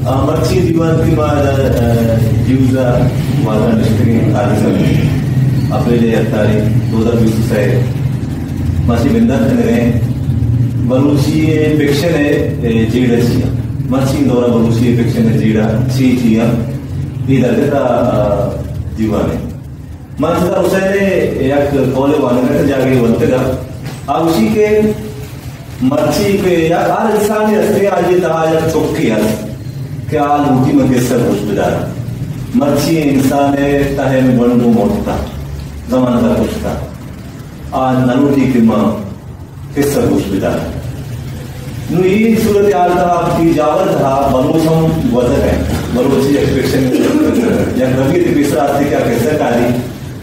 मच्छी जीवन की जीवजा माझा निष्क्रिय कार्यक्रम आपले अत्तारी 2020 आहे माशी बिंदात करे बलूची पेक्षण आहे जीडाची मच्छी दौरा बलूची पेक्षण आहे जीडा चीचिया ही दर्जेचा जीवन आहे माणसाचा उसायने एक कौले वानगट जागे बनते का आवशी के मच्छी पे या आल इंसान असते आज ये तहा या चौकी है क्या आल मुठी में केसर होस्पिटल मच्छी इंसान है तहे में बंडू मोटता जमाना का कुछता आज नलूटी की माँ केसर होस्पिटल नुई सूरत यार का आपकी जावर था बलूचम वजह है बलूची एक्सपेक्टेशन या रवि तीसरा आते क्या केसर कारी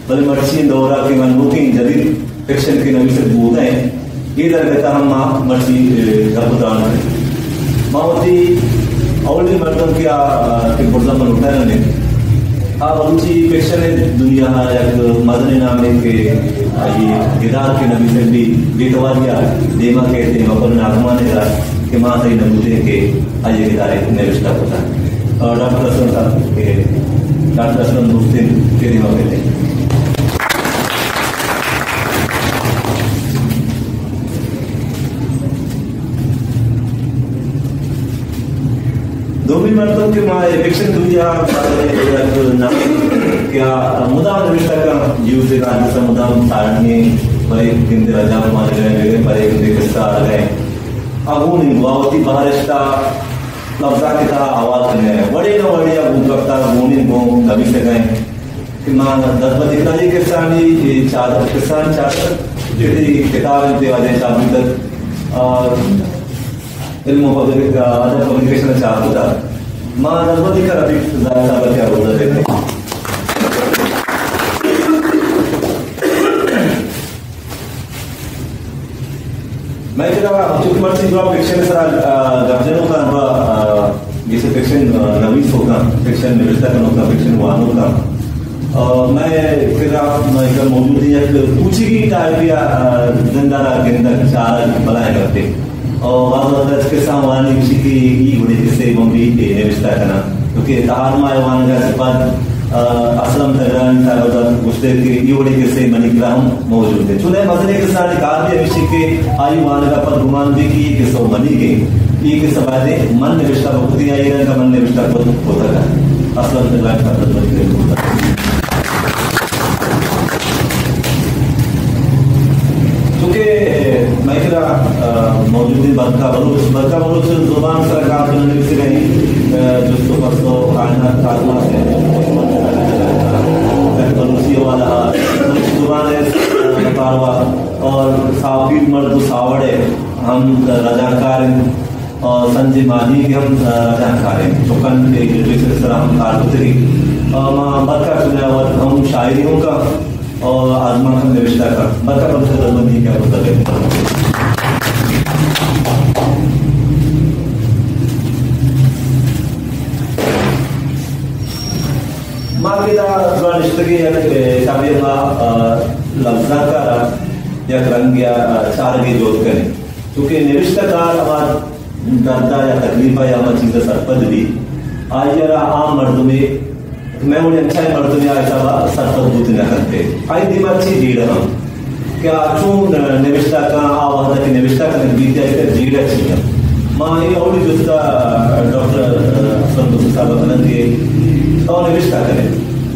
बल मच्छी दौरा की मनमोटी जदीद पेक्शन की नवी से बोलते हैं ये दरगता हम मर्जी गपुदान मावती अवली मर्दों क्या कि बुर्जा पर उठाया ने आप उनकी पेक्शन दुनिया एक मदनी नाम के ये गिदार के नबी से भी गीतवादिया देमा कहते हैं अपन नागमान ने कि माँ सही नबूते के आये गिदारे ने रिश्ता होता है और डॉक्टर असलम साहब के डॉक्टर असलम मुस्लिम के देमा कहते हैं दोमी मर्दों के माँ इलेक्शन दुनिया क्या मुदाम निविष्टा का जीव से गांधी से मुदाम सारणी भाई किंतु राजा माने गए मेरे परे किंतु किस्सा आ गए अब वो नहीं वावती बारिशता लफ्ज़ा की तरह आवाज़ करने हैं बड़े न बड़े अब उनका गोनी गो कभी से गए कि माँ 10 बजे का ये किसानी चादर किसान चादर जेडी किताब दे वाले चाबी तक इल्म कम्युनिकेशन चाहता था माँ नजबती का अभी ज़्यादा क्या बोलते देते मैं क्या चुकमर से जो पेक्शन सर गर्जनों का जैसे पेक्शन नवीस होगा पेक्शन निविष्टा का होगा पेक्शन वानों का मैं फिर मैं इधर मौजूद है पूछी की टाइप या जिंदारा गेंदा चार बनाए करते और वाज़ इसके सामने किसी की ये बड़ी किस्से बम्बी के निविष्टा करना क्योंकि तार में आयवान का सिपात असलम तगरान सारों गुस्से के ये बड़ी किस्से मनीग्राम मौजूद है चुने मसले के साथ कार भी अभिषेक के आयुवान का पद गुमान भी की किस्सों मनी के ये किस्सा बातें मन निविष्टा भक्ति आई रहा का मन निविष्टा पद होता है असलम तगरान का पद बनी होता है मैं क्या मौजूद बरका बलूच जुबान सरकार करने से गई जो परसों कायनात कारमा से बलूची वाला जुबान है कारवा और साफी मर्द सावड़े हम रजाकार और संजय मादी के हम रजाकार हैं चौकन के सर हम कारपुत्री माँ बरका चुनाव हम शायरियों का और आजमा का निविष्टा का बरका पर से दरबंदी क्या होता है मार्गिदा द्वारिष्टगी या काव्य का लफ्ज़ा का या रंग या चार के जोड़ करें क्योंकि निविष्टा का आवाज दर्दा या तकलीफा या हमारी चीज़ें सरपद भी आज जरा आम मर्दों में मैं उन्हें अच्छा है मर्दों में ऐसा सरपद बूत न करते आई दिमाग ची जीड़ हम क्या चून निविष्टा का आवाज़ के निविष्टा का बीजा इधर जीड़ अच्छी है माँ ये और भी दूसरा डॉक्टर संतोष साहब बनंगे और निविष्टा करें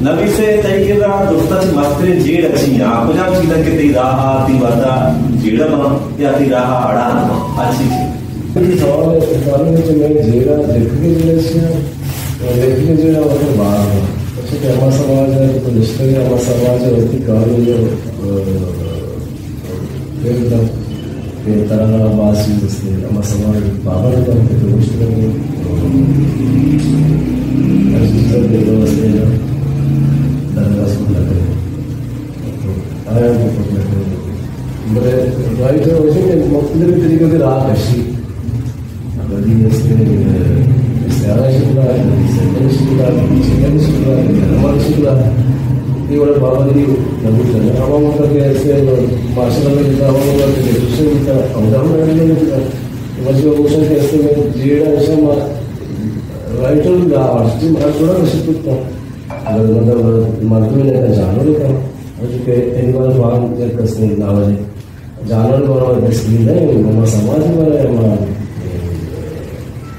नबी से तय का दोस्ता से मस्ते जीड़ अच्छी है आपको जान चीज़ के ती राहा ती वादा जीड़ा माँ या ती राहा अड़ा माँ अच्छी चीज़ सवाल में जो मैं जीड़ा देखने जो है बाहर अच्छा कि हमारा समाज है तो रिश्ते में हमारा समाज है उसकी कहानी जो एकदम के तरह बासी जैसे हमारा समाज बाबर का तो रिश्ते में ऐसी सब व्यवस्था है दरगाह से लगे आया तो लगे मेरे भाई जो वैसे कि मुख्तलिफ तरीके से राह कशी अभी जैसे Sekarang sekolah, second sekolah, normal sekolah. Ini orang bawa ni, nabi sana. Awak mungkin kerja masalah kita, awak mungkin kerja susah kita. Awak dah mana ni kita. Macam urusan kerja kita, jiran sama writer राष्ट्रीय थोड़ा कशी मतलब मर्दून जानवर का animal farm नावाने जानवर बरोबर नाही मग समाज बरं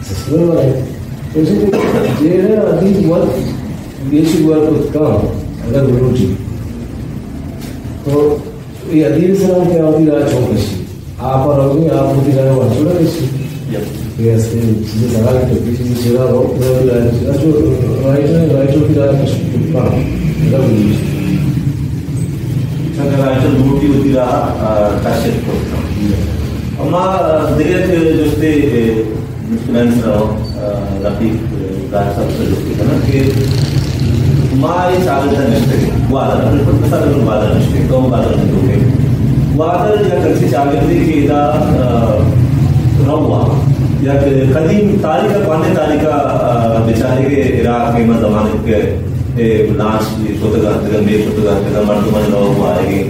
सिस्टम बरं आहे जे आधी वर देशी वर काम अगर गुरुजी तो ये अधिवेशन के अवधि राज हो कशी आप और अवधि आप होती राज वाचुड़ा कशी ये ऐसे चीजें सवाल के पीछे सेवा हो जो राइटर की राज कशी काम अगर गुरुजी राइटर मोटी होती रहा काशित को अम्मा देखिए जो थे फ्रेंड्स रहो रफीक राज साहब से जो ना कि माय चालता नसते वादळ पण कसा करून वादळ नसते तो वादळ होते वादळ या कशी चालते की इदा रवा या कदीम तारीख पाने तारीख बेचारे के इराक के जमाने के नाच फोटोग्राफी में फोटोग्राफी का मर्दमन लोग आएंगे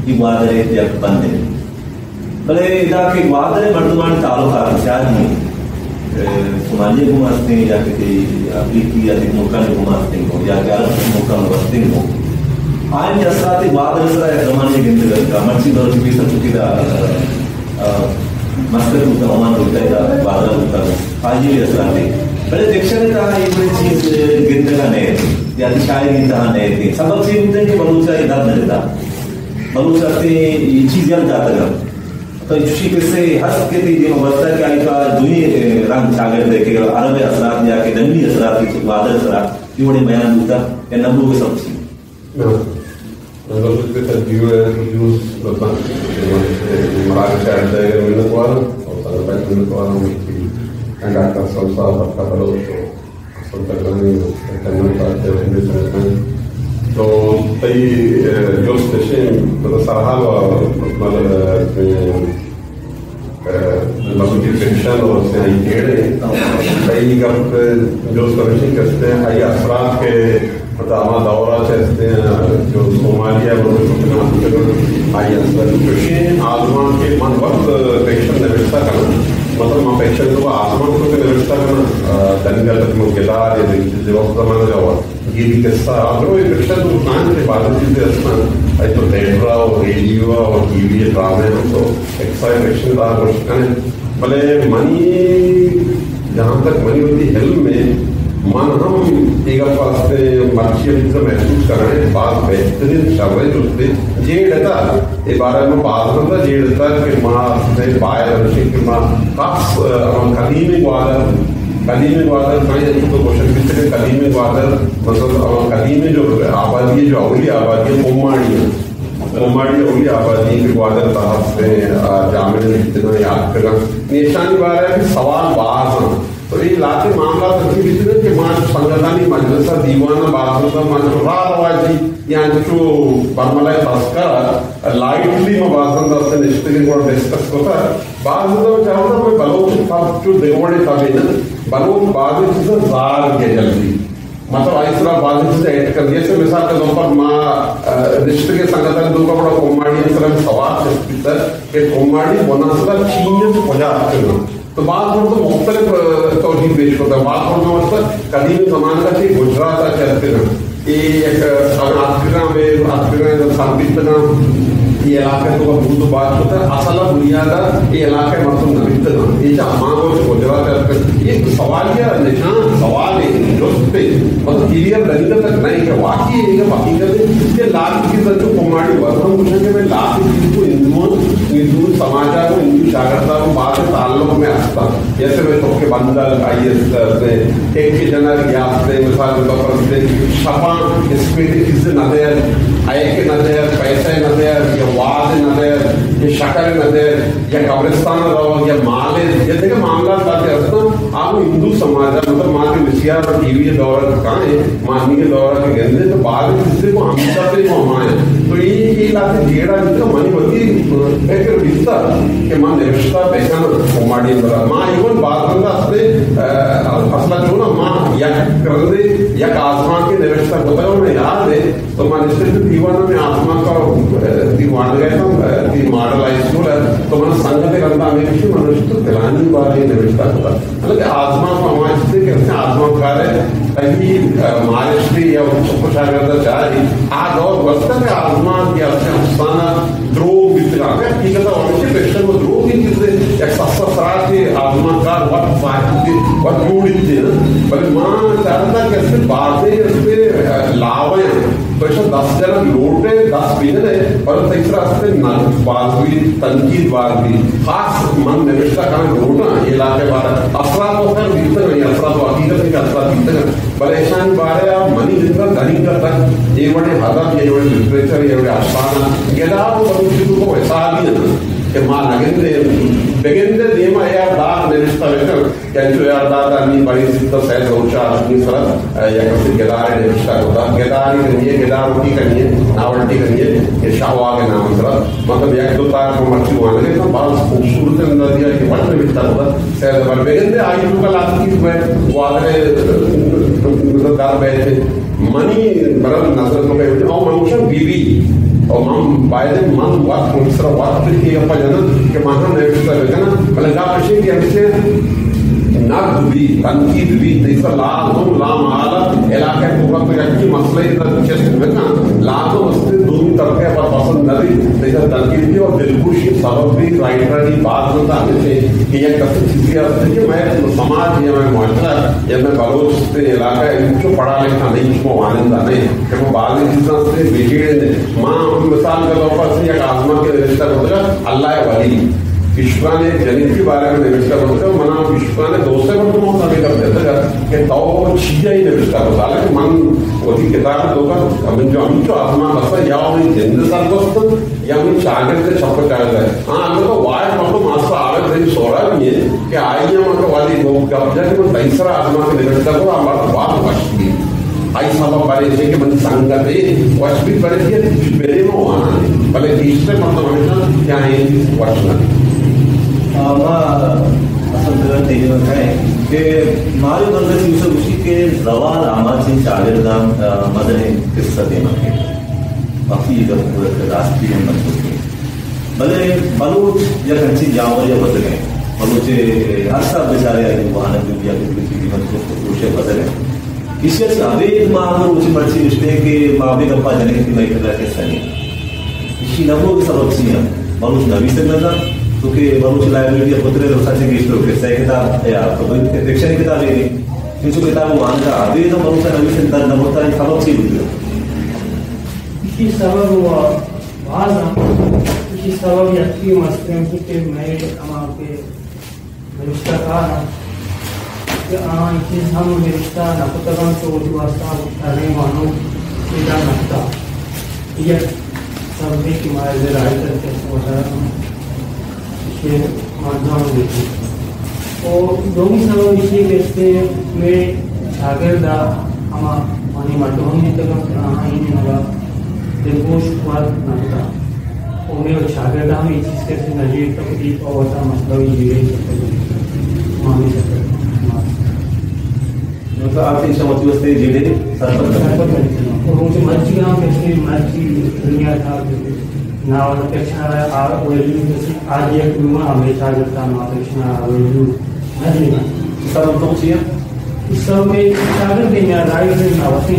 ये वादळ या बंदे भले इदा के वादळ मर्दमन तालुका शायद नहीं सोमालिया घुमाते हैं या किसी अफ्रीकी या मुल्क में घुमाते हो या अरब मुल्क में बसते हो आज असराती वादळ सरा जमाने के अंदर का मर्ची दौर की सब चुकी था मस्कर होता ओमान होता है वादळ होता है आज ये असराती पहले दक्षिण का ये बड़ी चीज गिरने का नहीं थी या शायद ही तरह नहीं थी सबक से होते हैं कि बलूचा इधर नहीं था बलूचा से ये चीज जल जाता है तो इसी से हंस के थी जो बस्तर के आई का दुनिया रंग छागर देखे अरब असरात या के दंडी असरात की वादळ असरात ये बड़े बयान होता या नंबरों के सब चीज Nós use Maraca da Minutuara, ou seja, vai Minutuara, que a canção salva para o outro, Santa Grande, que não está tendo independência. Então, tem eu deixei toda essa raiva, mas la multiplicazione se hai chiede, hai जो सभी कहते हैं आई असरात के बतावा दौरा चलते हैं जो सोमालिया आई असर क्वेश्चन आसमान के मन वक्त पेशन व्यवस्था करना मतलब मैं पेशन तो आसमान को व्यवस्था करना दंगल मुकेदार ये वक्त जमाना जावा ये भी किस्सा आप लोग पेशन तो प्लान के बाद चीजें असमान आई तो टेंड्रा और रेडियो और टीवी ड्रामे तो एक्साइटेशन रहा क्वेश्चन भले मनी जहाँ तक मनी होती हेल्प में मन हम एक पास मर्ची महसूस कर रहे हैं बात बेहतरीन शब्द उससे जेड़ता ये बारे में बात होता जेड़ता कि माँ से बाहर कि माँ खास कदीमी ग्वादर मैं तो क्वेश्चन कितने कदीमी ग्वादर मतलब कदीमी जो आबादी है जो अवली आबादी है कोमाड़ी अवली आबादी के ग्वादर साहब से जामिन इतना याद करना निशानी बार है कि सवाल बाहर तो ये लाते मामला तक कितने के मान संगठनी मजलिसा दीवाना बात मान राजी यहाँ जो बर्मलाई भास्कर लाइटली में बात निश्चित डिस्कस होता है बात चाहता कोई बलोच जो देवड़े तभी ना बलोच बाद जार के जल्दी मतलब ऐसा बाद से ऐड कर दिया जैसे मिसाल के तौर पर माँ निश्चित के संगठन दो का बड़ा कोमाड़ी सवाल के कोमाड़ी बोना चीन से तो बात तो मुख्तलिफ तौहीद पेश करता है बात मतलब कदीम जमाने का कि गुजरात चलते हैं ये अफ्रीका ये इलाके तो बहुत बात होता है असल बुनियादा ये इलाके मतलब नबितना ये अमागो से गुजरात चलते ये सवाल या निशान सवाल है जो मतलब क्लियर दलील तक नहीं है वाकई है हकीकत ये लाख की तरह कुमारी वर्तन पूछेंगे मैं लाख चीज को हिंदू समाचार को हिंदू जागरूकता को बाद में ताल्लुक में आता जैसे मैं तो के बंदर आई एक की जनर याद से मिसाल के तौर पर छपा स्पीड किस नजर आए के नजर पैसे नजर या वाद नजर या शक्ल नजर या कब्रिस्तान रहो या माले ये देखिए मामला बात है आप हिंदू समाज मतलब माँ के विषया और टीवी दौरा कहाँ है मानी के दौरा के गंदे तो बाद में किसी को हमेशा से हमारे तो ये लाते जेड़ा जितना मनी होती एक रिश्ता कि माँ रिश्ता पहचान कुमारी माँ इवन बात बंदा असला जो ना माँ या आसमान के निवेशता होता है उन्हें याद है तो मनुष्य दीवाना में आसमान का दीवान गए ती मॉडल हाई स्कूल है तो मन संगत करता में किसी मनुष्य तो दिलानी बार ये निवेशता होता मतलब आसमान को हमारे से कैसे आसमान कार्य कहीं महाराष्ट्र या उपचार करता चाह रही आज और वस्तु है आसमान की अफसाना ध्रुव वितरा ठीक है तो अवश्य पेशर वो ध्रुव की चीजें एक सस्ता के आसमान का वक्त फायदे वक्त मूडित पर मां चाहता कैसे बातें उसपे लावे तो ऐसा 10 जन लोटे 10 बिजले और तीसरा असते बात भी तनकीद बात भी खास मन निविष्टा कारण लोटा ये लाके बार असरा तो फिर बीतते नहीं असरा तो हकीकत है असरा बीतते नहीं पर ऐसा नहीं बारे आप मनी जितना धनी करता ये बड़े हदफ ये बड़े लिटरेचर ये बड़े आस्थाना गेला वो मनुष्य को ऐसा भी नहीं कि मां बेगिंदे नियम या दाग निविष्टा वेकर कैंचो या दादा नहीं बड़ी सिद्ध सैद रोचा अपनी सरल या किसी केदार निविष्टा होता केदार करिए केदार की करिए नावल्टी करिए ये शाहवा के नाम सरल मतलब एक दो तार को मर्ची वाले तो बहुत खूबसूरत नदिया के पट निविष्टा होता सैद पर बेगिंदे आयु का लाभ की में वाले दार बैठे मनी बरल नजर को पे और मनुष्य बीवी और हम बायदे मन वक्त दूसरा वक्त की अपन जन के महान नेविष्टा वेकना मतलब का प्रश्न की हमसे नागुबी तनकीदबी तीसरा लाजम लाम आला इलाके पूरा पे अच्छी मसले इधर चेस्ट में ना लाजम उससे दोनों तरफे पर पसंद नहीं तीसरा तनकीदबी और दिलखुश की सबब भी राइटर की बात होता है कि ये कैसे चीजें आती है मैं समाज या मैं मुआशरा या मैं बलोच से इलाका इनको पढ़ा लिखा नहीं इसको आनंद नहीं कि वो बाद में जितना से बिगड़े माँ मिसाल के तौर पर से एक आसमान के रिश्ता होगा अल्लाह वली विश्वा ने जनित के बारे में निविष्टा होता है मना विश्वा ने दोस्तों को बहुत आगे कर देता है कि तो चीजें ही निविष्टा होता है कि मन वही किताब होगा हम जो आसमान बसा या उन्हें जिंद सर्वस्त या उन्हें चागर से छप चाहता है हाँ हमें तो वायर मतलब मास्टर आगे नहीं सो रहा नहीं है कि आइए मतलब वाली कब्जा कि वो तीसरा आसमान के निविष्टा को हमारा बात बचती आई सब बड़े से कि मन संगत है वश भी बड़े के मेरे में आना है भले तीसरे मतलब हमेशा क्या है वचन असं काय की मारी वर्गाची दिवशी के जवाल आमाची शागिर्दां मदने किस्सा देना है बाकी इधर राष्ट्रीय मतलब भले बलूच या कंची जाओ या बदले बलूचे असा बेचारे आहे वाहन दुनिया की जीवन को पुरुषे बदले इससे अवेग मांग उची मर्ची रिश्ते के मावे गप्पा जने की नहीं कर रहे सनी इसी नबो के सबब सिया बलूच नवी से नजर तो कि बलूच लाइब्रेरी या पुत्रे रोसाचे की स्टोर के सही किताब या शैक्षणिक किताब है किसी किताब मान का अवेग बलूच नवी से नबोता सबब सी होती है इसी सबब हुआ बाज इसी सबब यकी मस्तियों के मैं हमारे रिश्ता का कि इस हम रिश्ता नपुतगम से उद्वास्ता उठाने वालों के जा नकता यह सब की मायने राय करके इसके माध्यम देखी और दोनों सबब इसी कैसे में शागिर्दा हम मानी मटोनी तक ही लगा दिलगोश बात नकता और मेरे शागिर्दा हम इस चीज़ कैसे नजीर तकलीफ और वैसा मसला ये मानी सकते मतलब आर्थिक क्षमता वस्ते जिले सरपंच और मुझे मर्जी का कैसे मर्जी दुनिया था नावल अपेक्षा और वैल्यू जैसे आज एक विमा हमेशा जता अपेक्षा वैल्यू नहीं ना सब तो चाहिए इस सब में शागिर्द देना राइट से ना होती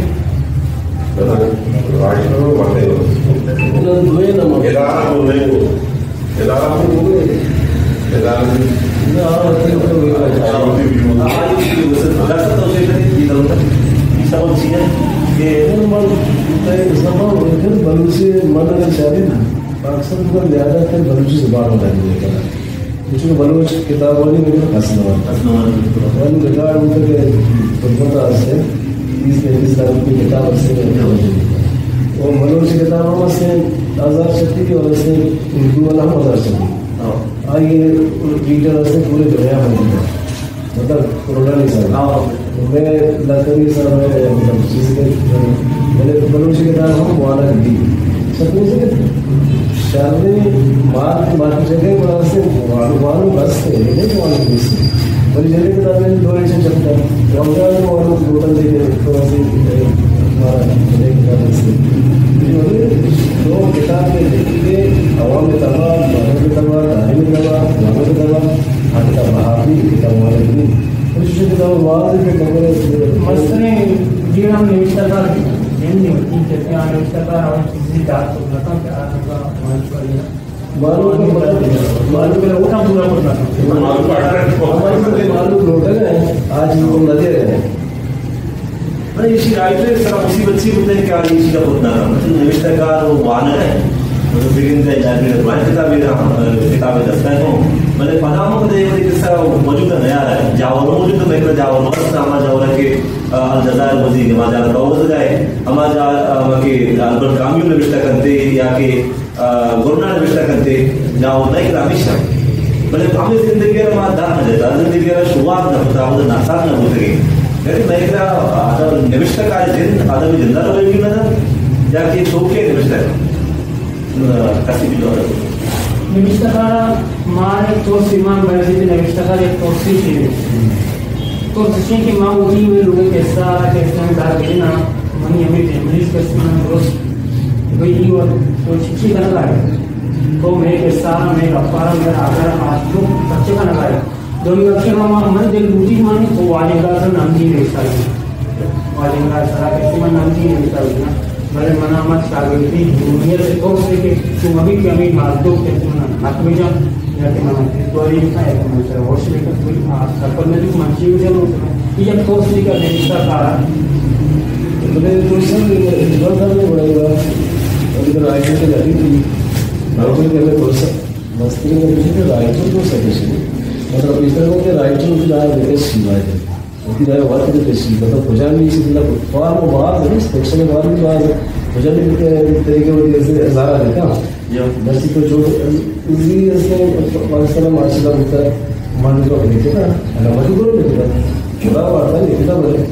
राइट रो बते तो दुए ना केदार को नहीं को केदार को केदार ना होते तो आज की वजह से तो से ये करूंगा सब चाहिए कि सब बलूची मन में चाहे ना अक्सर तो ज्यादा तर बलूची जुबान होता है कुछ बलूच किताब वाली मेरे हसनवान वाली किताब उनके पता है 30-35 लाख की किताब से वो बलूच किताबों से आज़ाद शक्ति की वजह से उर्दू वाला आज़ाद शक्ति आइए रीडर से पूरे दुनिया में मतलब कोरोना नहीं सर मैं लखनऊ सर मतलब चीज़ के मैंने बलूच किताब हम वाला दी सब से शादी मार जगह वहाँ से वालों बस से नहीं वालों बस बड़ी जल्दी बता दें डोनेशन चलता है रमजान में और लोग होटल देखे थोड़ा सी दो किताब में देखिए अवाम में तबा मानव में तबा तारीम में तबा मानव में तबा किताब महावी किताब मालिक कुछ किताब वाज के कमरे मसले जीवन में विस्तार नहीं होती जैसे आने विस्तार और चीजें जात तो लगता है आपका मंच पर मालूम का मालूम का उठा पूरा करना मालूम लोटल है आज वो नदी है नाही इशी रायते सर मुसीबत सी होते क्या इशी का होता है मतलब निविष्टकार वो वान है तो बिगिन का जाने का वान किताबें दस्ता है मैंने पनामा को देखा कि सर मौजूद है नया है जावर मौजूद है मैं जावर मस्त हमारा जावर के अलजायर मजी हमारा जावर तो गए हमारा के अल्बर्ट काम्यू निविष्ट करते या के गुरुना निविष्ट करते जावर नहीं रामिशा मैंने हमें जिंदगी में हमारा दान न देता जिंदगी में शुरुआत न होता वो नासाक न होते लेकिन मैं क्या आदम निविष्ट का दिन आदम जिंदा रहेगी ना या कि शोके निविष्ट कैसी भी जोड़ निविष्ट का मारे तो सीमा बड़ी निविष्ट का एक तोसी थी तो जिसने कि माँ उठी हुई लोग कैसा में डाल के ना मनी हमें फैमिलीज का सीमा रोज वही और तो चिट्ठी का लगाए तो मैं कैसा मैं अपारा मेरा आगर आज तो बच्चे का लगाए दोनों अक्षर मामा मन दिल बूटी माने तो वाजेगा तो नाम ही नहीं सारी वाजेगा सारा कैसे मन नाम ही नहीं सारी ना मेरे मना मत शागिर्दी दुनिया से तो से कि तुम अभी क्या मैं मार दो कि तुम ना हाथ में जा या कि मना स्टोरी का है तो मुझे और से का कोई सर्कल में जो मंची हो जाए ये जब तो से का निष्ठा कारा तो मैं तो सब जीवन में बड़ेगा अभी तो राइट से लगी थी और कोई कहते तो सब मस्ती में पीछे राइट तो सके मतलब इस तरह के राइट टू द लेटेस्ट सीमा है उनकी राय वर्क के पेशी मतलब भुजान में इसी मतलब फॉर्म वाज है सेक्शन में वाज वाज भुजान में के तरीके और जैसे हजारा देखा ये बस को जो इजी ऐसे पाकिस्तान में माशाल्लाह होता है मान लो देखे ना अलग बोल देता पूरा वार्ता नहीं कितना बोले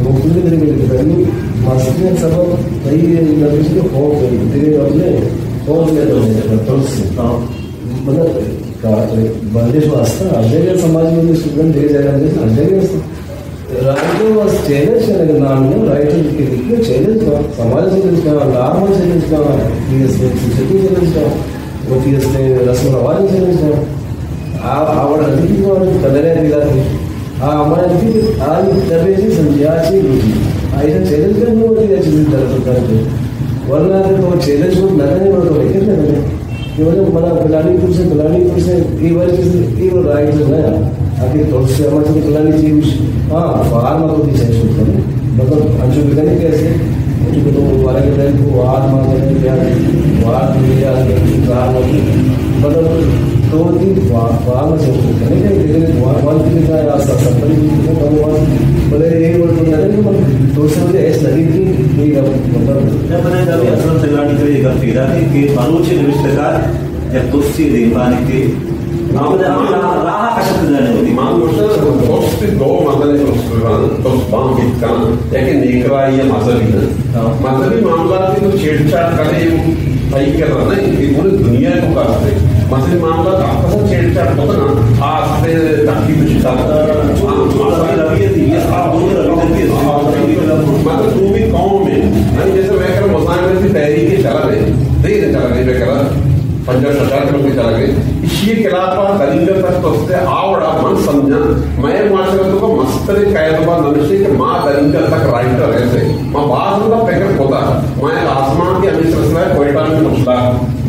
वो पूरे तरीके से पहले मास्टर ने सब नहीं लगे तो हो गए धीरे अपने और ले दो तो मतलब बांग्लादेश वास्ता अल्जेरिया समाज में स्टूडेंट दे जाएगा अल्जेरिया राइटर वाज चैलेंज करने नाम में राइटर के लिए चैलेंज का समाज चैलेंज का लाभ चैलेंज का पीएस में सिटी चैलेंज का वो पीएस में रस्म रवाज चैलेंज का आवड़ अधिक को कलरे दिला थी हमारे भी आज तबे जी समझा चाहिए आइए चैलेंज करने वाली है चीज तरफ करके वरना तो चैलेंज को लगाने वाला तो लेके ना कि मतलब मना कलानीपुर से ये बार ये राइट जो है आगे तो से हमारे कलानी चीज हाँ बाहर में तो दिशा शुरू करें मतलब अंशु बिगड़े कैसे उनको तो वाले के टाइम को वार मारने क्या वार मिले आगे बाहर में मतलब तो दिन वार में शुरू करें लेकिन वार की क्या रास्ता संपन्न है तो वार बोले एक वर्ड तो नहीं मतलब तो से मुझे ऐसा लगी कि ये मतलब जब मैंने जब असलम तगलानी करे एक फिरा कि मालूचे निविष्टकार या दोस्ती देवानी के राह कशा जाने होती मान लो दोस्ती दो मसले तो बाम कितना लेकिन नेकरा ये मसली है मसली मामला की तो छेड़छाड़ करे भाई कर रहा नहीं कि पूरी दुनिया को करते मसली मामला आपस में छेड़छाड़ होता ना आज से ताकि कुछ मतलब तू भी गाँव में जैसे मैं कर मुसाइल की तहरीक चला गए चला गई मैं करा 50-60 किलोमीटर चला गए इसी खिलाफा दलिंगर तक तो उससे आवड़ा मन समझा मैं माशरत को मस्तरे कैदबा नमशे के माँ दलिंगर तक राइटर ऐसे माँ बात उनका पैकेट होता मैं आसमान के अमित रसला कोयटा में मुछला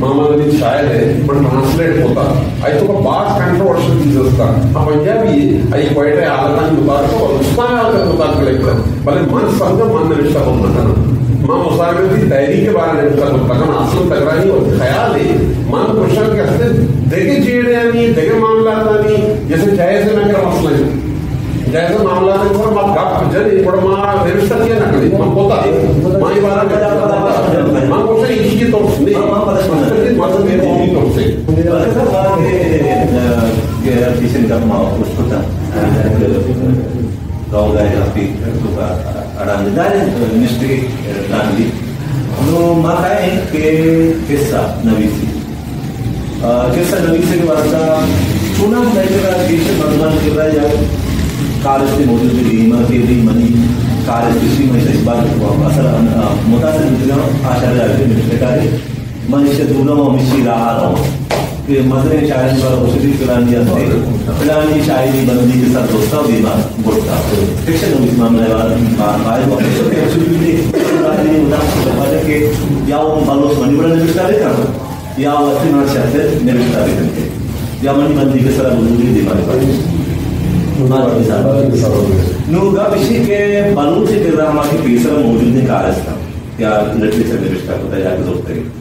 मामा नदी शायद है पर ट्रांसलेट होता आई तो बात कंट्रोवर्शियल चीज उसका हाँ पंजाबी आई कोयटा आलता की मुताबिक और उसका में आलता मुताबिक लेकर भले मन समझो मन निविष्टा होता था ना माँ मुसाफिर की तैयारी के बारे में असल तकरानी और ख्याल है मन क्वेश्चन के हस्ते देखे चीड़े नहीं देखे मामला नहीं जैसे जैसे मैं कर मसला है जैसे मामला है पर मत गप जने पर मां व्यवस्था किया ना करे मां होता है मां ये बात मां को से इसी तो नहीं मतलब में नहीं तो से ये किसी का मां उसको था गाँव गए आपकी तो का अड़ानदार मिस्ट्री लांडी तो माँ कहे कि किस्सा नबी से के वास्ता चुना मैकेरा देश मर्दान कर रहा है या कार्य से मौजूद रीमा के भी मनी कार्य कृषि में इस बार असर मुतासिर होगा आशा जाते हैं कार्य मनुष्य दोनों मिशी रहा कि मदरे शायद वाला औषधि पिलानी असते पिलानी शायरी बंदी के साथ दोस्ता बीमार बोलता फिक्शन में इस मामले वाला बाय ऑफिसर के एक्चुअली ये मुताबिक के या वो बालों मनी बड़ा निष्ठा ले कर या वो अच्छी ना चाहते निष्ठा ले करके या मनी बंदी के साथ बुजुर्ग बीमार पड़े नूगा पिछले के बालों से कर रहा हमारे पेशा मौजूद है कार्यस्थल या लिटरेचर निष्ठा को तैयार कर सकते हैं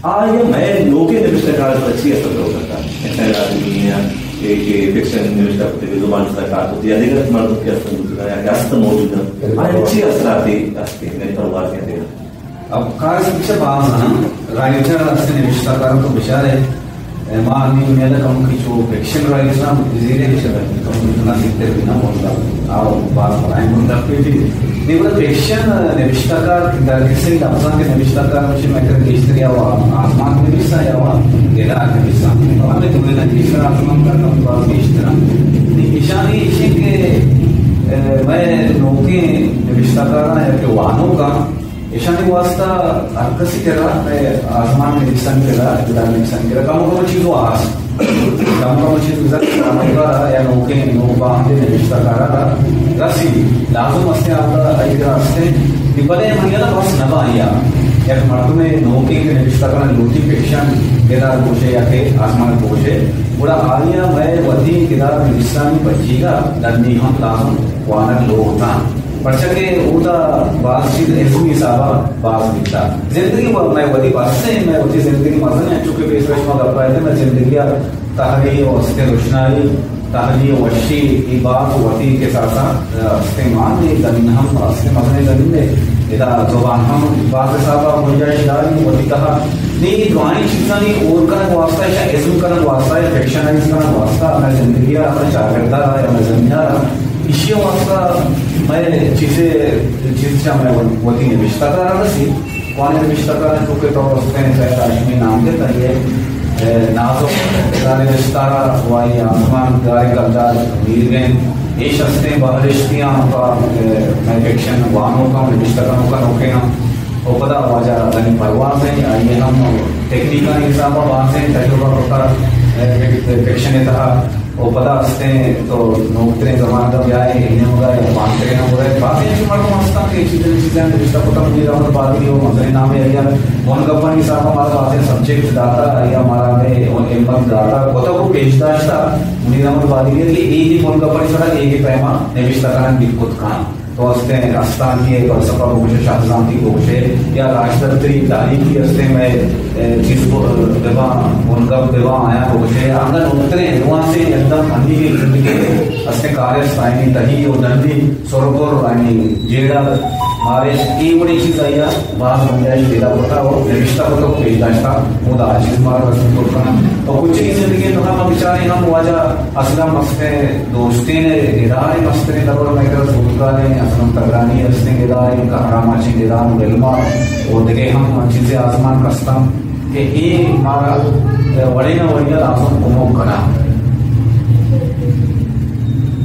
ये मैं लोके निविष्ट काल अच्छी असर हो सकता है ऐसा दुनिया के फिक्शन निविष्ट होते हैं जुबान सरकार होती है अधिक मर्द के असर दूसरा या अस्त मौजूद है अच्छी असर आती नहीं परिवार के अंदर अब कार्य शिक्षा बात है ना राइटर असर निविष्ट काल को विचार है मानी मेरा कम की जो फिक्शन राइटर ना इजीली विचार है कम ना सीखते बिना बोलता आओ बात बनाएं बोलता फिर नहीं बोला फिक्शन निविष्ट काल किसी लफ्ज़ों के निविष्ट काल में मैं कर हिस्ट्री या आसमान में भी सा या गेला के भी सा हमें तुम्हें ना हिस्ट्री आसमान का कम बात हिस्ट्री निशानी इसी के मैं नौके निविष्ट काल है कि वाहनों का ईशानी वास्ता आकर्षित करा आसमान में निशान करा इधर निशान करा कम चीज़ों आस कम चीज़ इधर करा या नौके नौका हमने निविष्ट करा राशि लाजो मस्ते आता इधर आस्ते इबले मंगला बस नवा आया एक मर्द में नौके के निविष्ट करा लूटी फिक्शन केदार कोशे या के आसमान कोशे बड़ा आलिया मैं वधी केदार निशानी बच्चीगा दंडी हम लाजो वानर लो होता पर्चे ऊता बात चीज ऐसी साबा बात दिखता जिंदगी मैं वही बात से मैं वही जिंदगी मजा नहीं चुके बेस में गप्पा है मैं जिंदगी तहरी और स्थे रोशनाई तहरी वशी की बात वती के साथ साथ इस्तेमाल नहीं करना हम अस्ते मजने करने इधर जुबान हम बात साबा मुझे शिदारी वती कहा नहीं ड्राइंग चीज़ नहीं और का वास्ता है इसम का वास्ता है फिक्शनाइज का वास्ता मैं जिंदगी अपना चाहता रहा या मैं जिंदा रहा इसी वास्ता मैं चीज़ मैं वती निविष्ट कर रहा थी कौन निविष्ट कर चुके तो उसने राशि नाम देता है नाजो गारे विस्तारा वाई आसमान गारे कलदार वीरगेन ये शस्त्रें बहरिश्तियाँ का मैं फिक्शन वाहनों का निविष्ट का रोके ना वो पता वाजा यानी परवाह से आइए हम टेक्निकल हिसाब वहाँ से तजुर्बा होता फिक्शन था वो पता हंसते तो नौकरी जमान का ब्याह इन्हें होगा या मानते हैं हो रहे बातें जो मर्द मस्ता के चीज़ें रिश्ता पता मुझे रावण बात की वो मसले नाम है या मोहन गप्पा के साथ हमारा बातें सब्जेक्ट दाता या हमारा में एम्बम दाता होता वो पेशदाश्ता मुझे रावण बात की कि एक ही मोहन गप्पा के साथ एक ही प्रेमा निविष्टा का बिल्कुल खान तो हंसते हैं आस्थान की फलसफा गोशे शास्त्रांति गोशे या राजदत्तरी तारीख की हंसते में जिसको उनका विवाह आया गोशे आंगन उतरे वहाँ से एकदम अंधी की जिंदगी हंसते कार्य स्थायी दही और दंडी सोरगोर रानी जेड़ा हमारे ये बड़ी चीज़ आई है बात समझाई जेड़ा होता वो निविष्टा होता वो पेशदाश्ता वो आजीज मार रसूल करना तो कुछ की जिंदगी तो हम बेचारे हम वाजा असलम मस्ते दोस्ती ने इदारे मस्ते ने दरों में कर सुल्तान ने असलम तगरानी हंसते इदारे इनका हरामाची इदारे बेलमा और देखे हम चीज़ें आसमान कस्टम कि ये हमारा वड़े ना वड़िया आसमान कुमों करा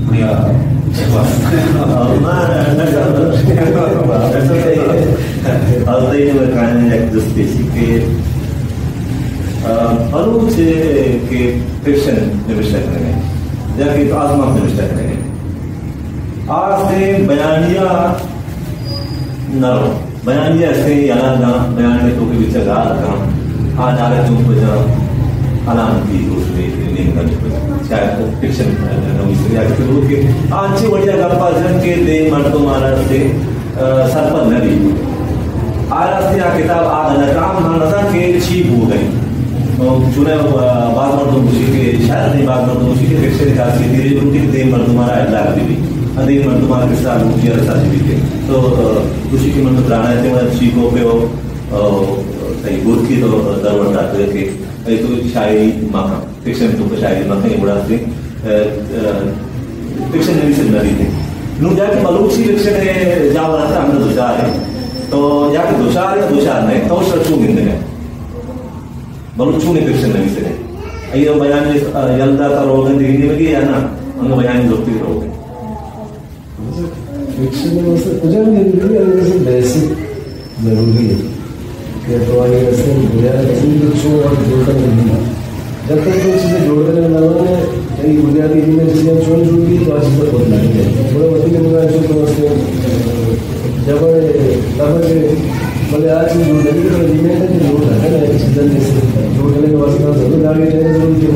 बढ़िया के फिक्शन निविष्ट करेंगे जबकि आसमान निविष्ट करेंगे आज से बयानिया नरो बयानिया ऐसे याना बयान में तो के विचार काम आज आगे चुप बजा अलामती उसमें लिंग शायद फिक्शन नवीसरी आगे तो के आज बढ़िया गप्पा जन के दे मर्दों मारा से सरपंच नदी आज से आ किताब आ काम मानसा के छीप हो गई चुने बाग मर्दों खुशी के शायद नहीं बाग मर्दों खुशी के फिक्शन का धीरे रूटी दे मर्दों मारा अल्लाह भी अदे मर्दों मारा के साथ मुझे रसा भी के तो खुशी के मर्द प्राणा थे मैं छीपों पे वो सही गुरकी तो दरवर डालते के तो शायरी माखा फिक्शन तो शायरी माखा ये बड़ा से फिक्शन नहीं से नदी थे नू जाके बलूची फिक्शन है जहाँ बनाता हमने दोषार है तो जाके दोषार नहीं तो शर्चू गिनते हैं बलूचू ने फिक्शन नहीं से अयो बयान यल्दा का रोग दिखने में गया ना अंग बयान जोती रोग फिक्शन में वैसे कुछ नहीं है, वैसे बेसिक जरूरी है कि तो आगे वैसे बुनियादी चीज़ जो और जोड़कर नहीं है। जब तक कोई चीज़ें जोड़कर नहीं लगाने कई बुनियादी चीज़ें चीज़ें छोड़ छूटी तो आज तक बहुत लगेंगे थोड़ा बच्चे के मुकाबले जो तो उसके जब बोले आज जोड़ने की तो लिमिट है कि जोड़ रखा है चीज़ें जैसे जोड़ने के वास्ते जरूर आगे जाने जरूर की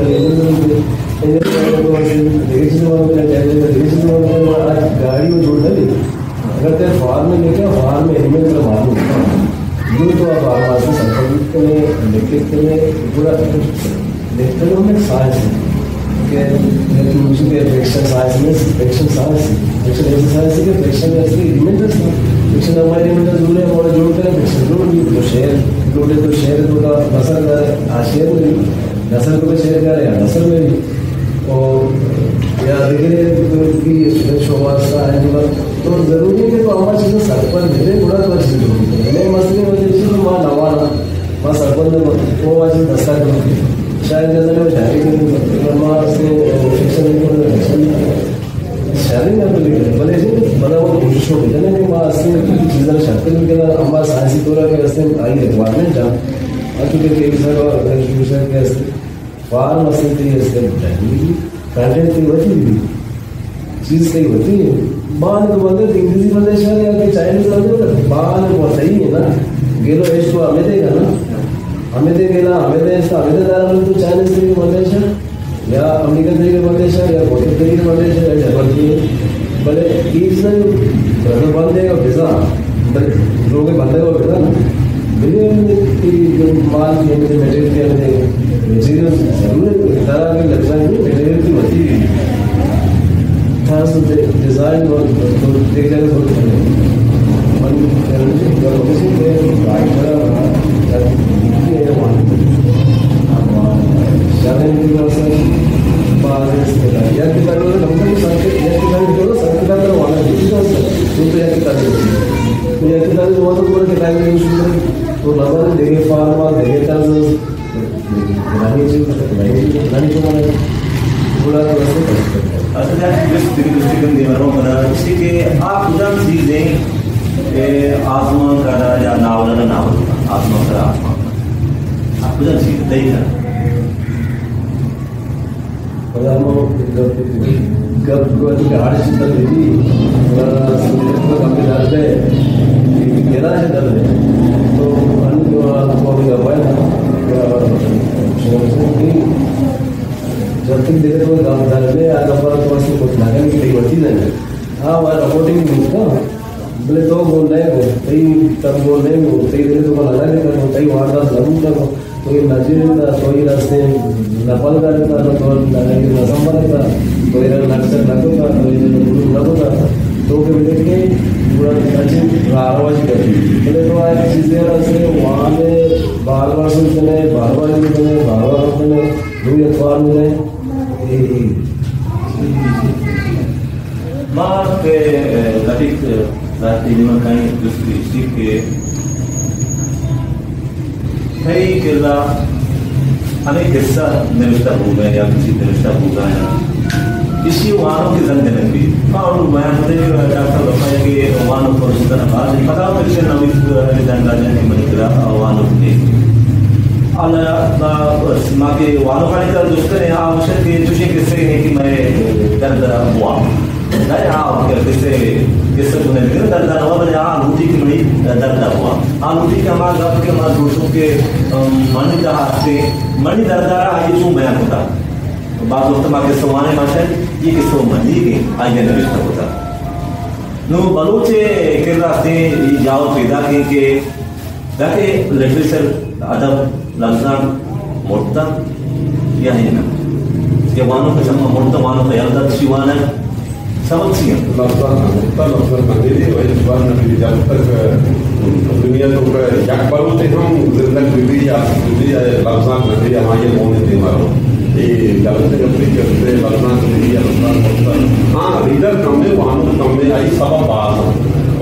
आज गाड़ी में जोड़ डाली अगर तेरे फार्म में लेके फार्म में हेलमेट का मालूम यूँ तो आप आवाज़ से संपर्क करें लिखित करें पूरा देखते हैं हमें साइंस कि मुझे फ्रिक्शन साइंस में फ्रिक्शन साइंस फ्रिक्शन एक्सरसाइज के फ्रिक्शन ऐसे लिमिट है फ्रिक्शन हमारे लिमिट जोड़े हमारे जोड़ करें फ्रिक्शन जोड़ दी तो शेयर जोड़े तो शेयर जोड़ा नसर कर आ शेयर में नसर को शेयर करें नसर में भी और या देखिए शोवास्ता है तो जरूरी है कि तो हमारी चीज़ें सरपंच दे बुरा तो अच्छी नहीं मसले वजह से तो वहाँ नवाना वहाँ सरपंच वो वजह दस्ता करती शायद जैसे मैं शायरी वहाँ से शिक्षण शायरी में भले बना वो कोशिश होगी जैसे नहीं वहाँ से चीज़ें शक्ल के हमारा साइंसी तौर के वैसे आई रिक्वायरमेंट जहाँ क्योंकि कई सारे और एजुकेशन के फार्म मसले के लिए कंटेंट की होती है चीज़ कहीं होती है बाल तो बोलते इंग्लिश बोलते या कि चाइनीज बोलते बाल बहुत सही है ना गेलो एज को हमें देगा ना हमें देगा हमें दे इसका हमें देगा तो चाइनीज के बोलते या अमेरिकन के बोलते या बहुत के बोलते या जबल के भले इस तो बंदे का वीज़ा लोग बंदे का वीज़ा ना जो माल के मटेरियल मटेरियल जरूर तरह के लगता है मटेरियल की होती है खास डिज़ाइन और देख जाए तो तो नजर देखे फार्मा देखे पूरा असल्या दृष्टिकोन देवरों बना इसी के आप उधर चीजें आसमान का या नावला नावल आसमान का आसमान आप उधर चीज नहीं कर गप हार्ड चिंता देती कमी डालते मेरा है दर्द है तो जब तक देखे तो दर्द में आज हमारा तो कुछ लगा नहीं कहीं होती नहीं हाँ वह रिपोर्टिंग नहीं होता बोले तो बोल रहे हो कई तब बोल रहे हो कई देर तो लगा नहीं करो कई वारदात जरूर करो तो ये नजर था तो ये रास्ते नपल का रहता तो नसंबर था तो ये नक्सर लगता तो ये लगता तो देख के पूरा आवाज करती बोले तो आज चीज़ें ऐसे वहाँ में बार बार सुनते हैं बार बार सुनते हैं बार बार सुनते हैं दो अखबार में माँ के लतिक रात्रि में कहीं दूसरी के कई किला अनेक किस्सा निविष्टा हो गए या किसी निविष्टा हो गए इसी वानों की जंग लगी और मैं मुझे डॉक्टर बताया कि वानों को सुधर बात पता फिर नवी जंग जाने मंत्रा वानों के अल्लाह माँ के वानों का निकल दोस्तों आवश्यक के तुझे किससे है कि मैं दर्द हुआ नहीं हाँ किससे किससे सुने लेकिन दर्द हुआ मैंने हाँ लूटी की बड़ी दर्द हुआ हाँ लूटी के हमारे घर के हमारे दोस्तों के मणि का हाथ से मणि दर्द आगे शू बयान होता बात दोस्तों माँ के सवाने माशा ये किसको मनी के आगे नविष्ट होता नो बलूचे के रास्ते जाओ पैदा के जाके लिटरेचर अदब लफ्ज़ान मोड़ता या है ना ये वानों का जमा मोड़ता वानों का याद शिवाना सबक सी है लफ्ज़ान मंदिर वही शिवान नबी जब तक दुनिया तो जग बलूचे हम जिंदगी बिजली लफ्ज़ान मंदिर हमारे मोने दे मारो ये गलत गलती करते लफ्ज़ान मंदिर लफ्ज़ान मोड़ता हाँ रीडर कम में वानों कम में आई सब बात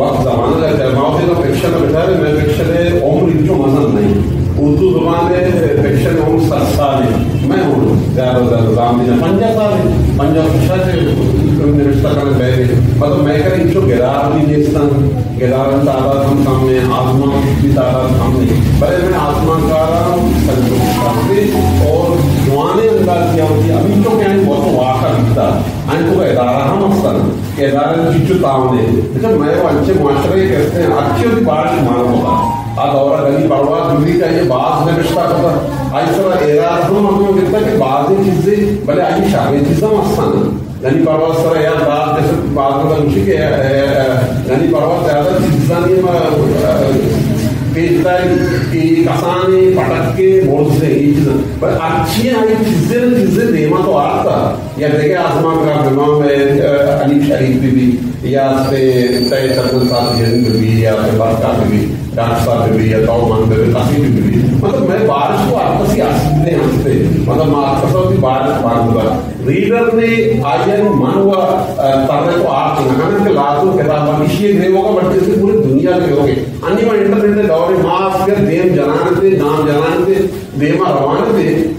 वक्त ज़माना लगता है माओ का फिक्शन बैठा है मैं फिक्शन है उम्र जो मसला नहीं उर्दू ज़बान है फिक्शन उम्र 7 साल है मैं हूँ ज्यादा जामदीन पंजा खुशाचे रिश्ता करने बैठे मतलब मैं करें जो गिरार भी नेस्तान गिरार तादाद हम सामने आसमान की तादाद सामने बड़े मैंने आसमान का और जुआने अंदाज किया होती अभी तो क्या बहुत वाक़ा दिखता आणि तो इदारा हम असताना इदारा चिच्चू तावने अच्छा मैं वो अच्छे मुआशरे कहते हैं अच्छी होती बारिश मालूम होता आ दौरा गली पड़वा दूरी का ये बाज में रिश्ता होता ऐसा इदारा हम हमें कहता कि बाज चीजें भले आई शादी चीज़ें असताना गली पड़वा सर यार बाज जैसे बाज में उसी के गली पड़वा ज़्यादा चीज़ें की कसाने पटके बोलते पर अच्छी आई चीजें देमा तो आता या देखे आसमान का विमान में अली शरीफ भी या से तय सरगुल साहब भी या से बरका भी डॉक्टर साहब भी या तौमान भी काफी भी मतलब मैं बारिश को आपसी हंसते हंसते मतलब आपसी बारिश बात रीडर ने आयन मन हुआ तरह को आप लगाने के लाखों किताब इसी एक होगा बट जैसे पूरी दुनिया के होंगे अन्य में इंटरनेट दौरे मास के देम जलाने थे नाम जलाने थे देमा रवाने थे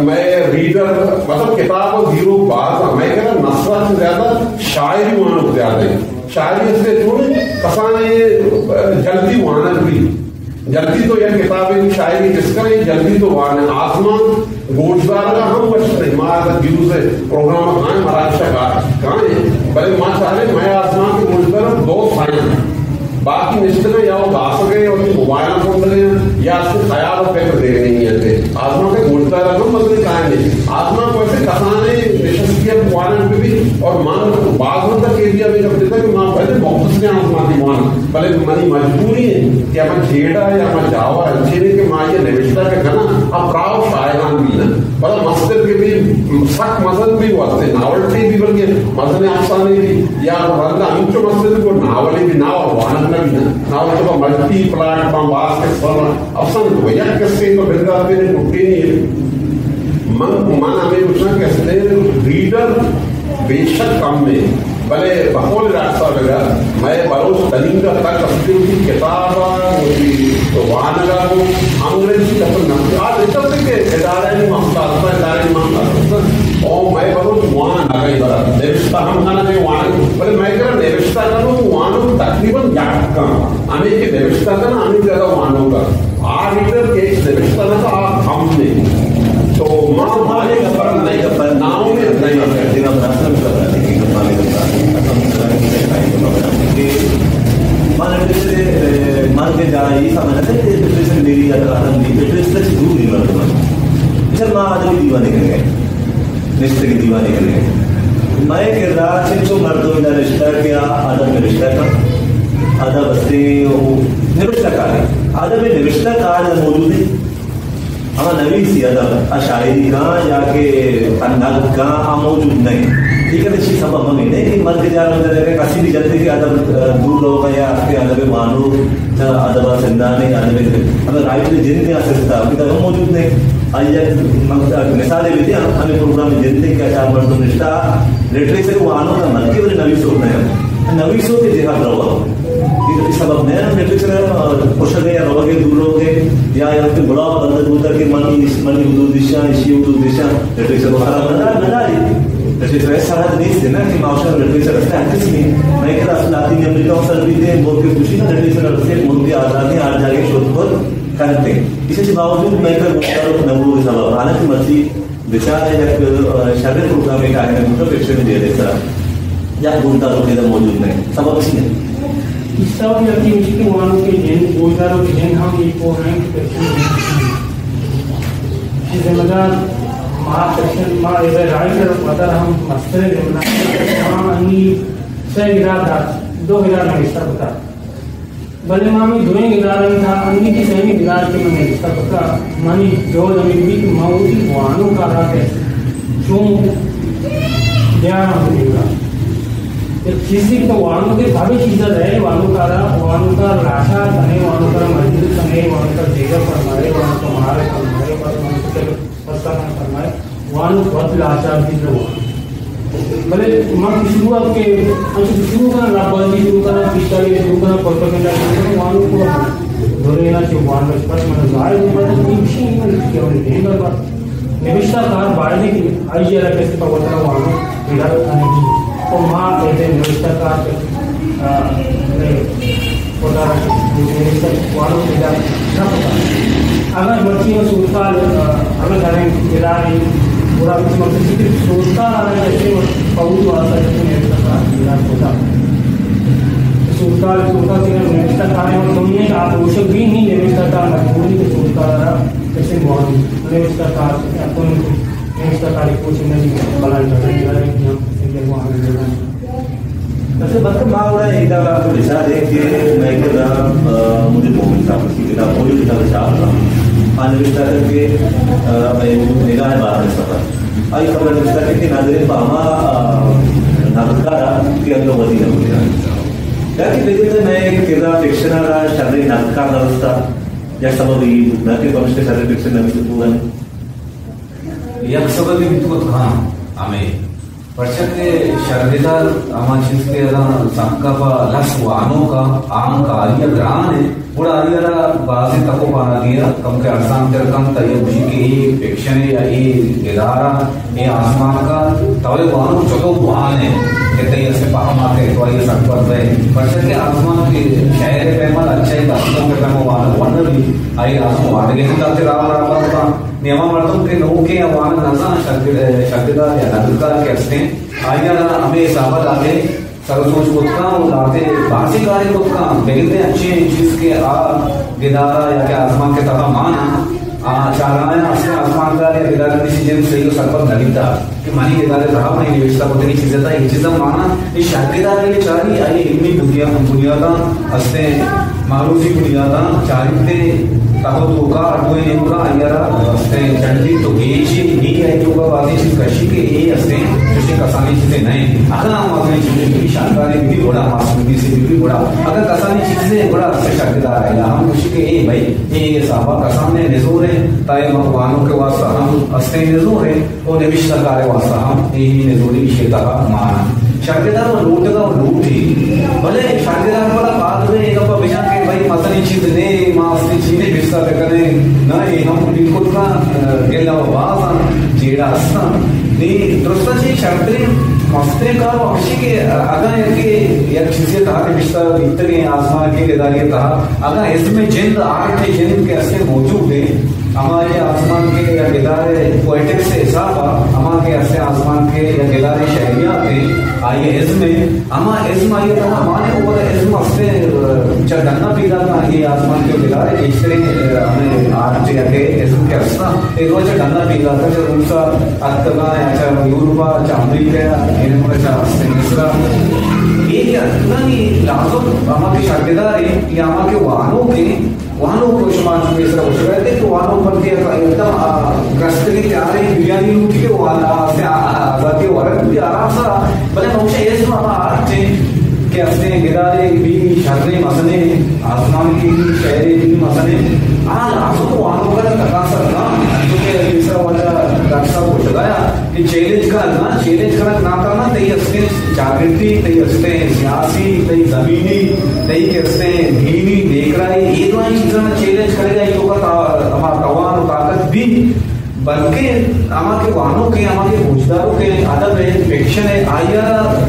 मैं रीडर मतलब किताब और जीरो बात मैं कह रहा नस्बत से ज्यादा शायरी वहां ज्यादा है शायरी इसलिए थोड़ी कसाने जल्दी वहां भी जल्दी तो यह किताबें शायरी किसका है जल्दी तो वहां आसमान गोशदार का हम बचते मारा जीव से प्रोग्राम कहाँ है महाराष्ट्र का कहाँ है भले माँ चाहे मैं आसमान के गोशदार दो साइन बाकी निश्चित या वो गा सके और मोबाइल फोन दे या उसको ख्याल पेपर दे नहीं है आत्मा के गोशदार का मतलब कहाँ नहीं आत्मा को ऐसे कसाने निशस्त्रीय पुआने पे भी और मान बाग तक एरिया में जब देता कि माँ पहले बहुत से आत्मा की मान भले मनी मजबूरी है कि हम छेड़ा या हम जावा छेड़े के माँ ये निविष्टा के घना अब प्राव शायरान भी ना बड़ा मस्जिद के भी सख्त मजहब भी होते नावलटी भी बल्कि मजहब अफसाने भी या रंग अंचो मस्जिद को नावली भी ना और वानक भी ना नावल तो मल्टी प्लाट बास के सर अफसान तो या किससे तो बिल्कुल आपने टूटे नहीं मन हमें पूछना कैसे रीडर बेशक कम में भले बहोल रास्ता लगा मैं बरोज तलीम का तक अपनी की किताब तो वहां लगा वो अंग्रेजी का तो नाम आज इतना के इदारे में मामला आता इदारे में मामला और मैं बरोज वहां लगा इधर नेविष्टा हम खाना जो वहां भले मैं कह रहा नेविष्टा का तो वहां तकरीबन याद का आने के नेविष्टा का ना आने जगह वहां होगा आ रीडर के नेविष्टा का आप हमने तो मां माने का पर नहीं का पर नाम में नहीं करते ना रास्ता में कर रहे हैं माने का मान के जा ये समझते हैं डिप्रेशन मेरी या आदम की डिप्रेशन से दूर नहीं बढ़ता चल मां आदमी दीवाने कर गए रिश्ते की दीवाने कर गए मैं किरदार से जो मर्दों का रिश्ता किया आदम का रिश्ता का आदम बस्ती निविष्टा कार्य आदम में निविष्टा कार्य मौजूद है हमारा नवी सी अदब शायरी का जाके अंदाज का मौजूद नहीं ठीक है इसी सबब हमें नहीं कि मर के जा रहे किसी भी जल्दी के अदब दूर लोग या आपके अदब मानो अदब सिंधाने अदब अगर राइट में जिन के सकता अभी तक मौजूद नहीं आज मिसालें भी थी हमें प्रोग्राम में जिनते क्या चार मर्द रिश्ता लिटरेचर वालों का मन के नवी सोच है नवी सोच के जिहाद रहो सबब नया लिटरेचर पोषक या रोगे दूर रोगे या फिर बड़ा बंद दूर के मनी उर्दू दिशा इसी उर्दू दिशा लिटरेचर बना लिटरेचर ऐसा नहीं है ना कि माउशा लिटरेचर रखते हैं किसी मैं कहता असल लातीन अमेरिका और सर भी थे बोल के खुशी ना लिटरेचर रखते मुल्क की आज़ादी आज जाके शोध पर करते इसके बावजूद मैं कर नबू के सबब हालांकि मर्जी विचार है जब शरीर प्रोग्राम में आए हैं तो पिक्चर में दे देता या बोलता तो इधर मौजूद नहीं सबब इसी है सब यकीन कि मानो के जिन गोलदारों के जिन हम ये को हैं जिम्मेदार माँ सेक्शन माँ इधर राइटर मतलब हम मस्तर जिम्मेदार माँ अन्नी सही गिरादा 2000 में रिश्ता पता भले माँ में दोनों गिरार था अन्नी की सही गिरार के मैंने रिश्ता पता मानी जो जमीन भी माँ उसी वानों का रहा है जो ज्ञान होगा किसी तो वालों के भाभी चीज़ें रहे वालों का राशा कने वालों का मंजिल कने वालों का जगह फरमाए वालों का मारे फरमाए वालों का सस्ता फरमाए वालों बहुत लाशा भी तो भले मां शुरू आपके शुरू का राबाजी शुरू का पिछले शुरू का प्रोपेगेंडा वालों को धोरे ना चाहिए वालों पर मतलब जाए मतलब विषय में क्या होने नहीं बर्बाद निविष्टाकार बाढ़ने की आई जरा कैसे पवतना वालों विधान खाने की तो माँ कहते हैं निविष्टाकार के पता निविष्टा वालों विधान न पता अगर बच्ची में सूरकाल अगर करें विधान पूरा मतलब सिर्फ सूरकाल अगर जैसे पौध वाला जैसे निविष्टाकार विधान होता सूरकाल के निविष्टाकार और दुनिया का आवश्यक भी नहीं निविष्टाकार मजबूरी के सूरकाल कैसे मौजूद निविष्टाकार अपन निविष्टाकार कुछ नहीं बना रहे हैं कि हम सिंगल को आगे बढ़ना वैसे मतलब माँ उड़ा एकदा आपको दिशा दे कि मैं क्या मुझे मोहन साहब की किताब पूरी किताब छाप रहा हूँ अनिविष्टा करके मैं निगाह बात है सफर आई खबर निविष्टा करके नाजरे पामा नाटकारा की अंदर वधी है क्या कि बेटे मैं एक किताब फिक्शनर शारीरिक नाटकार व्यवस्था या सबब ही नाट्य पक्ष के शारीरिक फिक्शन नवी से पूरा एक सबब ही तो कहाँ हमें पर्चके शर्दिदार आमाचिस के संकल्प लस वानों का आम का आलिया ग्रान है बड़ा आलिया बाज़ तको पाना दिया कम के अरसान कर कम तय बुझी के ये फिक्शन है या ये इदारा ये आसमान का तवे वानों चलो वान है कहते हैं ऐसे पाहमा के तो ये संकल्प है पर्चके आसमान के शहर पे मत अच्छा ही दास्तों के पैमो वान वंडर भी आई आसमान वाटे के निकालते राव का नियमा मर्दों के लोगों के वान नज़ा शर्दिदार या नदुकार के अस्ते आइया हमें साबत आते सरसोच कुत्ता और लाते बासी कार्य कुत्ता बेगते अच्छे चीज के आ गिदारा या के आसमान के तरह माना चाराना असले आसमान का या गिदारा किसी जन सही को सरपत नलिता कि मानी गिदारे रहा नहीं निविष्टा को तेरी चीजें था ये चीजें माना ये शर्दिदार ये चारी आइए इतनी बुनियादा हस्ते मारूसी बुनियादा चारित्य तब तो का अडवय नेमका आयरा असते चंडी तो गेची नी है जो का बाती चीज कशी के ये असते जैसे कसानी चीजें नहीं अगर हम अपनी चीजें की शानदार भी बड़ा मासूमियत से भी बड़ा अगर कसानी चीजें बड़ा असते शर्दिदार है हम खुशी के ये भाई ये साहबा कसाम ने निजोर है ताए भगवानों के वास्ते हम असते निजोर है और निविष्टा कार्य वास्ते हम यही निजोरी शेता का माना शर्दिदार और लूट ही भले शर्दिदार वाला बाद में एक अपना बिना के भाई मसनी चीज ने मास्ती चीज बिस्ता करने नहीं हम बिल्कुल ना गेला वाजा जेड़ा अस्ता नहीं दोस्तों जी शर्दी मस्ते का अक्षी के अगर के या चीजें कहा कि बिस्ता इतने आसमान के गिदारिये कहा अगर इसमें जिंद आठ जिंद के असले मौजूद है हमारे आसमान के या गिदारे पोएटिक से हिसाब हमारे ऐसे आसमान के या गिदारे शहरिया थे आइए इसमें हमा इसमें आइए तो हमारे ऊपर इसमें अपने चढ़ना पीला था ये आसमान के गिदारे इससे हमें आज के इसमें क्या था एक रोज चढ़ना पीला था जब उनका अत्तगा या चाहे यूरोपा चांदी के इनमें चाहे मिस्रा ये क्या नहीं लाजो हमारे शर्दिदार है या हमारे वाहनों को शुमार में इस तरह हो रहे थे तो वाहनों पर के एकदम ग्रस्त के तैयार है बिरयानी लूट के वाला से आजादी हो रहा है भी आराम से भले नौशे ये सुना आठ थे कि अपने गिदारे भी शर्रे मसने आसमान की शहरे भी मसने आज आंसू को वाहनों का तका सकता क्योंकि तीसरा वाला रास्ता को चलाया कि चैलेंज करना ना करना तई असते जागृति तई असते सियासी तई जमीनी तई के असते दीनी देख रहा है ये तो चीज़ों में चैलेंज करेगा ये तो का हमारा तवान और ताकत भी बल्कि हमारे वाहनों के हमारे फौजदारों के अदब है फिक्शन है आया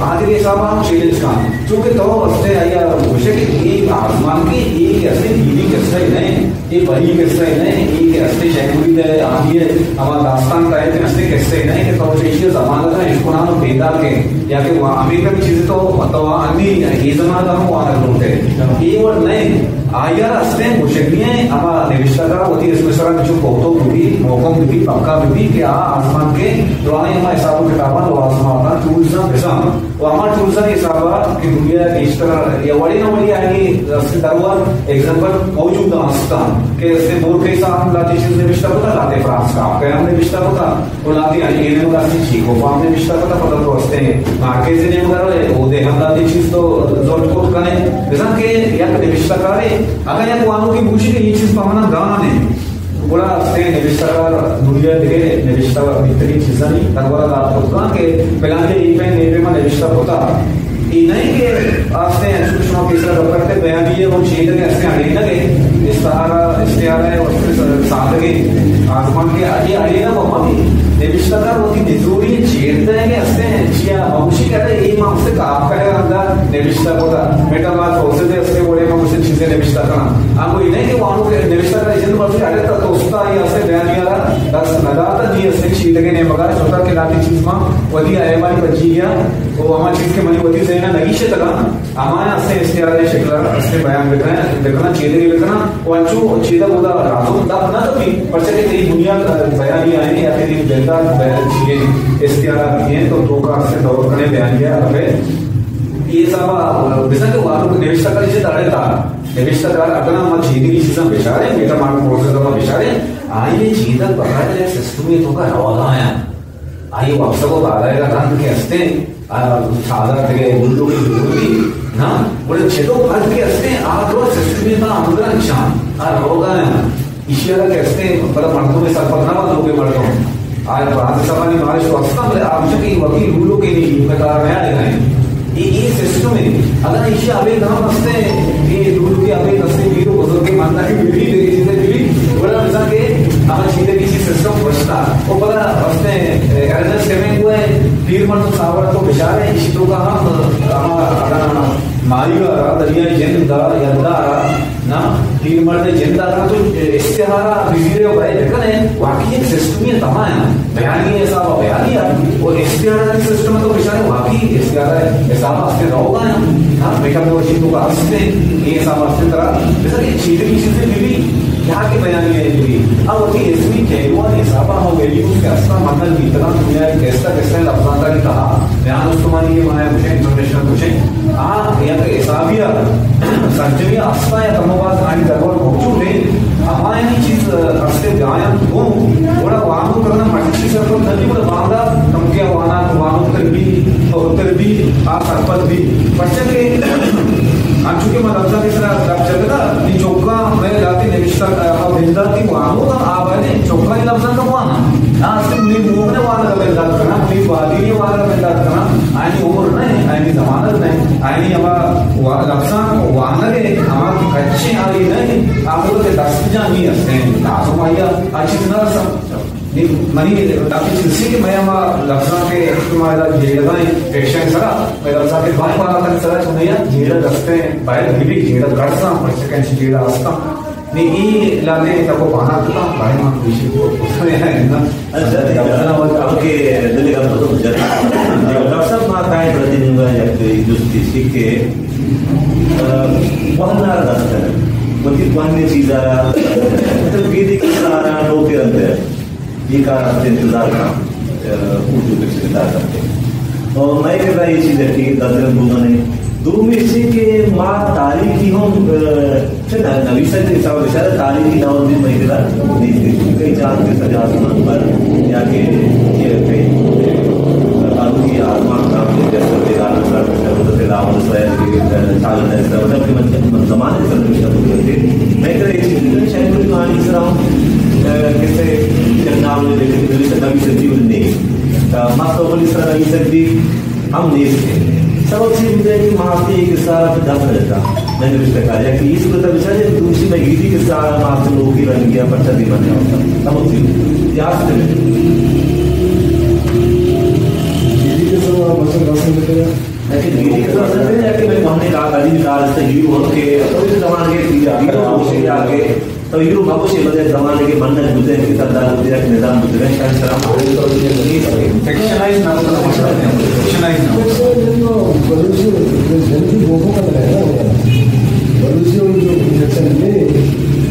आदि के हिसाब हम चैलेंज का क्योंकि तो असते आया घोषे के एक आसमान के एक ऐसे दीनी किस्सा ही नहीं ये बड़ी किस्सा ही नहीं एक ऐसे शहरी है आदि है हमारा दास्तान का है ऐसे किस्से ही नहीं कि तो चीज़ें जमाना था इसको नाम बेदा के या कि अमेरिका की चीज़ें तो मतलब अन्य ये जमाना हम वहाँ लोटे ये वर्ड नहीं आया असते मुशक्कियाँ हमारा निविष्टा होती है इसमें सारा जो बहुतों भी मौकों भी पक्का भी कि आसमान के दुआएं हमारे हिसाब किताबा तो आसमान का टूल्स ना बेसा वो हमारा टूल्स ना हिसाब कि दुनिया इस तरह ये बड़ी ना बड़ी आएगी दरबार एग्जांपल मौजूद आस्तान के से बोल के साथ लाते चीज निविष्टा पता लाते फ्रांस का क्या हमने निविष्टा पता वो लाते हैं ये ने लाते चीज को हमने निविष्टा पता तो असते मार्केट से नहीं मगर वो दे हम लाते चीज तो जोर को करने बेसा के या निविष्टा करे अगर या वालों की पूछी ये चीज पाना गाना नहीं बड़ा से निविष्टाकार दुनिया के निविष्टा इतनी चीज़ें नहीं तकवारा दात होता कि पहले इवेंट नेवे में निविष्टा होता ये नहीं कि आपसे सूचना किस तरह करते बयान दिए वो चीज़ के ऐसे आने लगे इस तरह इश्तेहार है उसके साथ के आसमान के आगे आए ना वो भी निविष्टकार होती निजूरी चेरते हैं कि हंसते हैं चिया ममुशी कहते हैं ये माँ उससे काम करे अंदर निविष्टक होता बेटा बात होते थे उसके बोले माँ उसे चीजें निविष्टक करना आपको इन्हें कि वहाँ के निविष्टक का इजन पर अरे तक दोस्ता ये हंसे बयान किया रहा दस नदाता जी हंसे चीज के ने मगर छोटा के लाती चीज माँ वही आए वाली बच्ची गया वो हमारी चीज के मनी वही से ना लगी से तक हमारे हंसे इश्तेहार है शिकला हंसे बयान लिखना चीजें लिखना वंचू चीज़ बोला राजू तब ना तो भी पर चले तेरी दुनिया बयान ही आए या तेरी जनता चीजें इश्तेहार किए हैं तो दो का से दौर करने बयान किया अबे ये सब बिसा के वालों निविष्टक का इसे तारे था निविष्टक का अपना मत चीज़ की चीज़ें बेचारे मेरा मार्ग प्रोसेस का बेचारे आइए चीज़ पकड़ा ले सिस्टम में तो का रवाना है आइए वापस को बालाएगा रंग के हंसते साधारण के गुल्लू की गुल्ली ना बोले छेदों भाग के हंसते आप लोग सिस्टम में ना अंदर निशान आ रोगा है ईश्वर के हंसते मतलब मर्दों के साथ पकड़ना मत लोगे मर्दों आज राज्यसभा ने हमारे स्वास्थ्य बोले आप जो कि वकील रूलों के लिए प्रकार नया दिखाएं ये सिस्टम है अगर इसे अभी नाम हंसते ये रूल के अभी हंसते वीरों बुजुर्ग के मानना है बीवी देगी चीजें बीवी बोला मिसा के हमारे चीजें किसी सिस्टम बचता वो पता हंसते एरजन सेविंग हुए फिर मन तो सावर तो बेचारे इसी तो का हम हमारा मारिगा दरिया जिंदा यदा ना फिर मर्द जिंदा का तो इश्तेहारा बिगड़े हो गए लेकिन है वाकई एक सिस्टम में तमाम है बयानी ऐसा बयानी है और इश्तेहारा के सिस्टम में तो बेचारे वाकई इश्तेहारा ऐसा वास्ते रहोगा ना बेटा वो चीजों का हंसते ये ऐसा वास्ते तरह जैसा कि चीजें की चीजें मिली यहाँ की बयानी है मिली अब वही इसमें कहवा हिसाबा हो गई उसके असला मतलब इतना दुनिया कैसा कैसा लफ्जाता की कहा ध्यान उसको मानिए माया मुझे इंफॉर्मेशन पूछे हाँ या तो ऐसा भी सर्जरी आस्था या तमोबाद आनी दरबार पहुंचूंगे हमारे नहीं चीज हंसते गायन हो बड़ा वाहन करना मर्ची से तो नदी बड़ा बांधा तमके वाना वाहन उत्तर भी आ सरपत भी बच्चे के चूंकि मैं लफ्जा के तरह जगह नी चौका मैं जाती निविष्टा बिंदा थी वहां होगा आप है चौका ही लफ्जा का वहां ना सिर्फ नी मुंह ने वाला का बिंदा करना नी वादी ने वाला का बिंदा करना आनी उम्र नहीं आनी जमानत नहीं आनी अब लफ्जा वहां लगे हमारी अच्छी आ रही नहीं आप लोग के दस जानी हंसते हैं आसो माया अच्छी ना सब मनी ताकि जिससे कि मैं हमारा लफ्जा के तुम्हारा जेड़ा एक्शन करा मैं लफ्जा के बाई वाला तक सरा सुनिया जेड़ा दस्ते बाहर भी जेड़ा करसा पर सेकंड जेड़ा आस्ता नहीं ये लाने तक को बना था भाई मां विषय को उसने है ना अच्छा आपके दिल्ली का तो लफ्जा माता है प्रतिनिधि या जो सीख के बहुत ना दस्ते मतलब पानी चीज आ तो वीदी के सारा लोग के अंदर ये कार आपसे इंतजार का उर्दू के इंतजार करते और मैं कह रहा ये चीज है कि दर्जन बोलना नहीं दो में से के माँ तारीखी हम नवी सर के हिसाब से तारीखी नाम दिन मैं कह रहा कई जात के सजा पर या के कानूनी आत्मा काम जमाने मैं कह रही चीज शायद कोई कहानी इस रहा हूँ कैसे नाम नवी सदी नहीं मास्टर पुलिस नवी सदी हम नहीं थे सब चीज मुझे कि महाती के साथ दस रहता मैंने रिश्ते कार्य कि इस प्रकार विचार दूसरी में गिरी के साथ महाती लोग की रंग गया पर छदी बने होता सब चीज याद से गिरी के साथ बस बस में लेकिन गिरी के साथ है कि मैं हमने कहा गाड़ी निकाल से हीरो होके तो इस जमाने के हीरो आगे तो हीरो बाबू से बदले जमाने के बनने गुजरे के सरदार गुजरे के निजाम गुजरे शायद सलाम हो तो ये नहीं सके फिक्शनाइज ना तो फिक्शनाइज ना बलूची जल्दी बोको का है ना बलूची जो इंजेक्शन में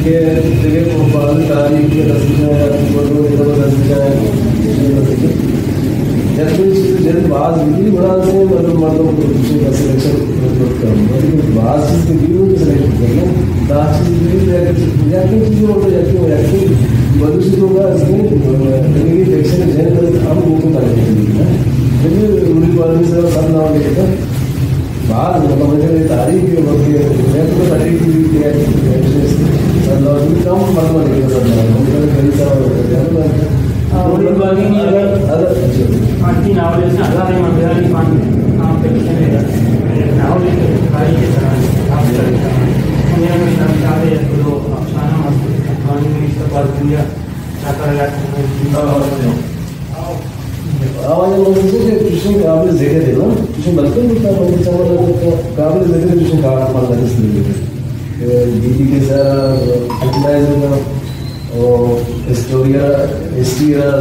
के जगह को बाल तारीख के दस्तिया बोलो इधर दस्तिया जब जब बात बिल्कुल बड़ा से मतलब कुछ का सिलेक्शन मतलब बात से बिल्कुल सिलेक्ट करना दास या कि चीजों को या कि मनुष्य को का इसमें इलेक्शन जन पर हम को करने के लिए जब रूल वाले से सब नाम लेकर बात मतलब मुझे तारीख के वक्त मैं तो तारीख की दिया मतलब कम मतलब नहीं कर सकता हम कई सारा रूल वाली नहीं अगर पार्टी नावले से अगर हम बिहारी पार्टी काम पे चलेगा नावले के भाई के तरह आप चलेगा उन्हें हम चाहते हैं तो अफसाना dia akan datang. आवाज मुझे से ट्यूशन काबिल जगह देना ट्यूशन बल्कि मुझे तो चावल काबिल जगह ट्यूशन काट मारना इसलिए डीटी के साथ यूटिलाइज होगा और हिस्ट्री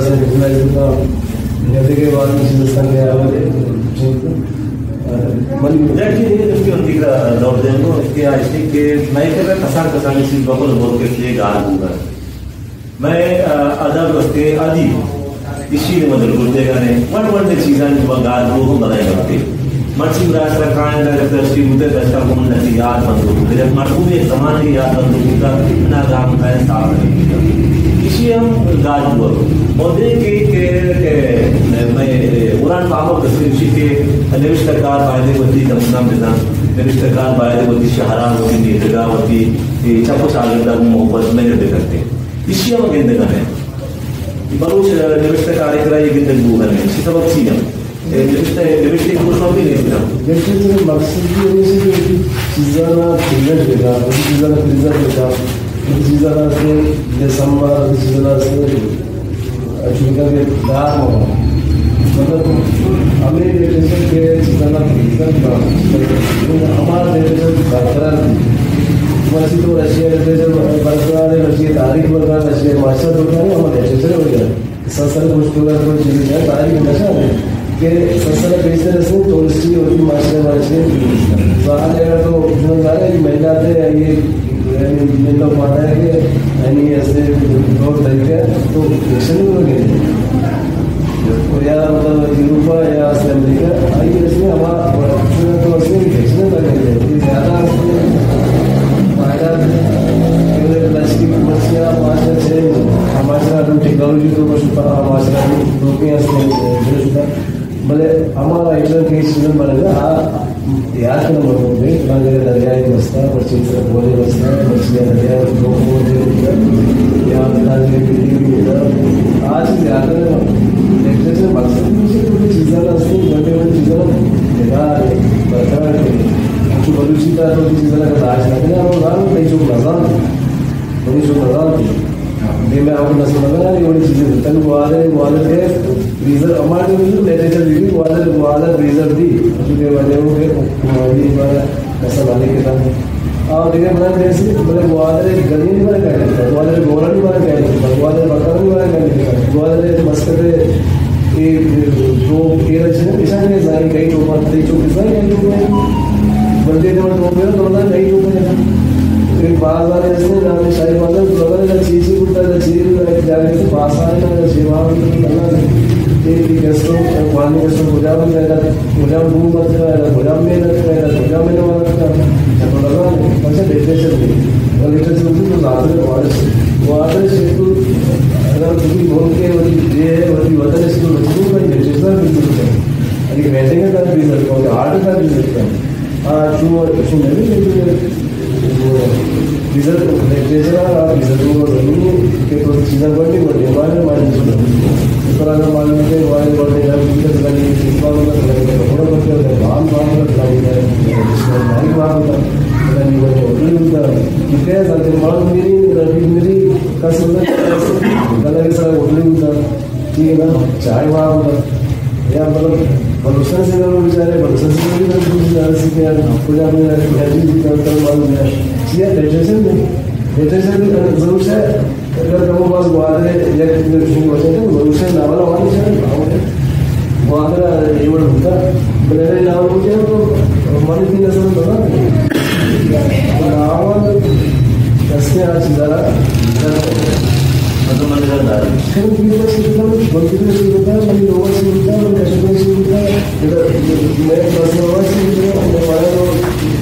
से यूटिलाइज होगा जैसे के बाद में हिंदुस्तान के आवाज Jadi उसकी उनका दौर देखो इसके आज के मैं कर रहा कसार इसी बबल बोल के लिए गाल दूंगा मैं अदब उसके आदि इसी में मदद करते गाने वन चीज़ें जो गाल वो हम बनाए करते मर्सी राज रखाएं लगे तो श्री मुद्दे दस्ता को मन की याद बंदूक जब मर्कू में ज़मान की याद बंदूक का ना गाम का साफ नहीं किया इसी हम गाल हुआ मोदी के मैं उरान पापा दस्ती के निविष्टकार फायदे होती तमन्ना बिना निविष्टकार फायदे होती शहरा होती नेतगा होती चप्पू सागरदा मोहब्बत में निर्दे करते इसी हम गेंद करने बरूच निविष्टकार एक राय गेंद बुआ करने इसी सबक सीएम निविष्ट कुछ भी नहीं था जैसे मकसद ये है कि चीज़ां फिल्टर देगा चीज़ां फिल्टर देगा चीज़ां से दिसंबर चीज़ां से चुनकर के दार हो मतलब हमें जैसे के चीज़ां फिल्टर का हमारा जैसे बरकरार वैसे तो रशिया जैसे बरकरार है रशिया तारीख बरकरार रशिया मास्टर बरकरार है हमारे जैसे हो गया संसार कुछ कोई चीज़ है तारीख नशा है कि संसार बेचते रहते हैं टूरिस्टी होती मास्टर तो आ जाएगा तो कि महिला थे ये महिला पाता है कि यानी ऐसे दो तरीके तो इलेक्शन भी हो गए या मतलब यूरोपा या अमेरिका आई इसमें हमारा तो उसमें इलेक्शन लगेंगे ज़्यादा फायदा प्लास्टिक मछलियाँ माशा से हमारा टेक्नोलॉजी तो कुछ हमारा लोग भले हमारा इंटर के स्टूडेंट बनेगा याद करना पड़ोगे दरिया एक बस्ता मछली तरफ बोले बस्ता मछलियाँ दरिया लोग आज याद करना जैसे मकसद चीज़ें बड़े बड़ी चीज़ें बरकरार कुछ बलूचिता तो चीज़ें का राज लगना और नहीं जो नज़ाम बड़ी जो नज़ाम थी ये मैं आपको नजर लगा ये बड़ी चीज़ें तक वाले के रीजर हमारे जो लेटेस्ट दी वाले रीजर दी उसके वाले वो के हमारी बार ऐसा वाले के नाम और देखिए बना कैसे मतलब वाले गली नहीं बना क्या वाले गोरा नहीं बना क्या वाले बकरा नहीं बना क्या वाले मस्करे ये जो ये रचना किसान ने जारी कई तो बात जो किसान ने जो बंदे ने तो मेरा तो ना नहीं जो एक बार वाले ऐसे ना शायद वाले तो लगा चीज़ उठता है चीज़ जाने से पास आने ना सेवा करना एक गेस्टों वाले गेस्टों पूजा में रहता पूजा में घूम करता है पूजा में रहता है पूजा में रहता है तो लगा अच्छा देखते चलते और देखते चलते तो वाटर से तो अगर किसी बोल के ये वाली वाटर से तो मजबूत नहीं है जितना भी कुछ है अभी बैठेंगे तो भी लगता है हार्ट का भी लगता है जो नहीं रिजल्ट टेम्परेचर रिजल्ट को जमीन के तो चीज़ें बढ़नी हमारे अगर मान लीजिए हमारे बढ़ने का थोड़ा बहुत भाम होता है भारी भाम होता है ठीक है मान मेरी का समझ अलग सारा होटल होता ठीक है ना चाय भाम होता या मतलब प्रदूषण से लोग बेचारे प्रदूषण से भी सीखे पूजा में मालूम है ये टेंशन जरूर है अगर कभी पास वाले इलेक्ट्रिक वजह से जरूर से नावल वाली है वाला ये वर्ड होता मेरे नाम मुझे तो हमारी भी नजर तो ना नावल कैसे आज ज़रा मतलब मन करता है फिर भी बस इतना बल्कि से होता है मेरी लोगों से होता है मेरे कस्टमर से होता है मेरे कस्टमर से होता है हमारे तो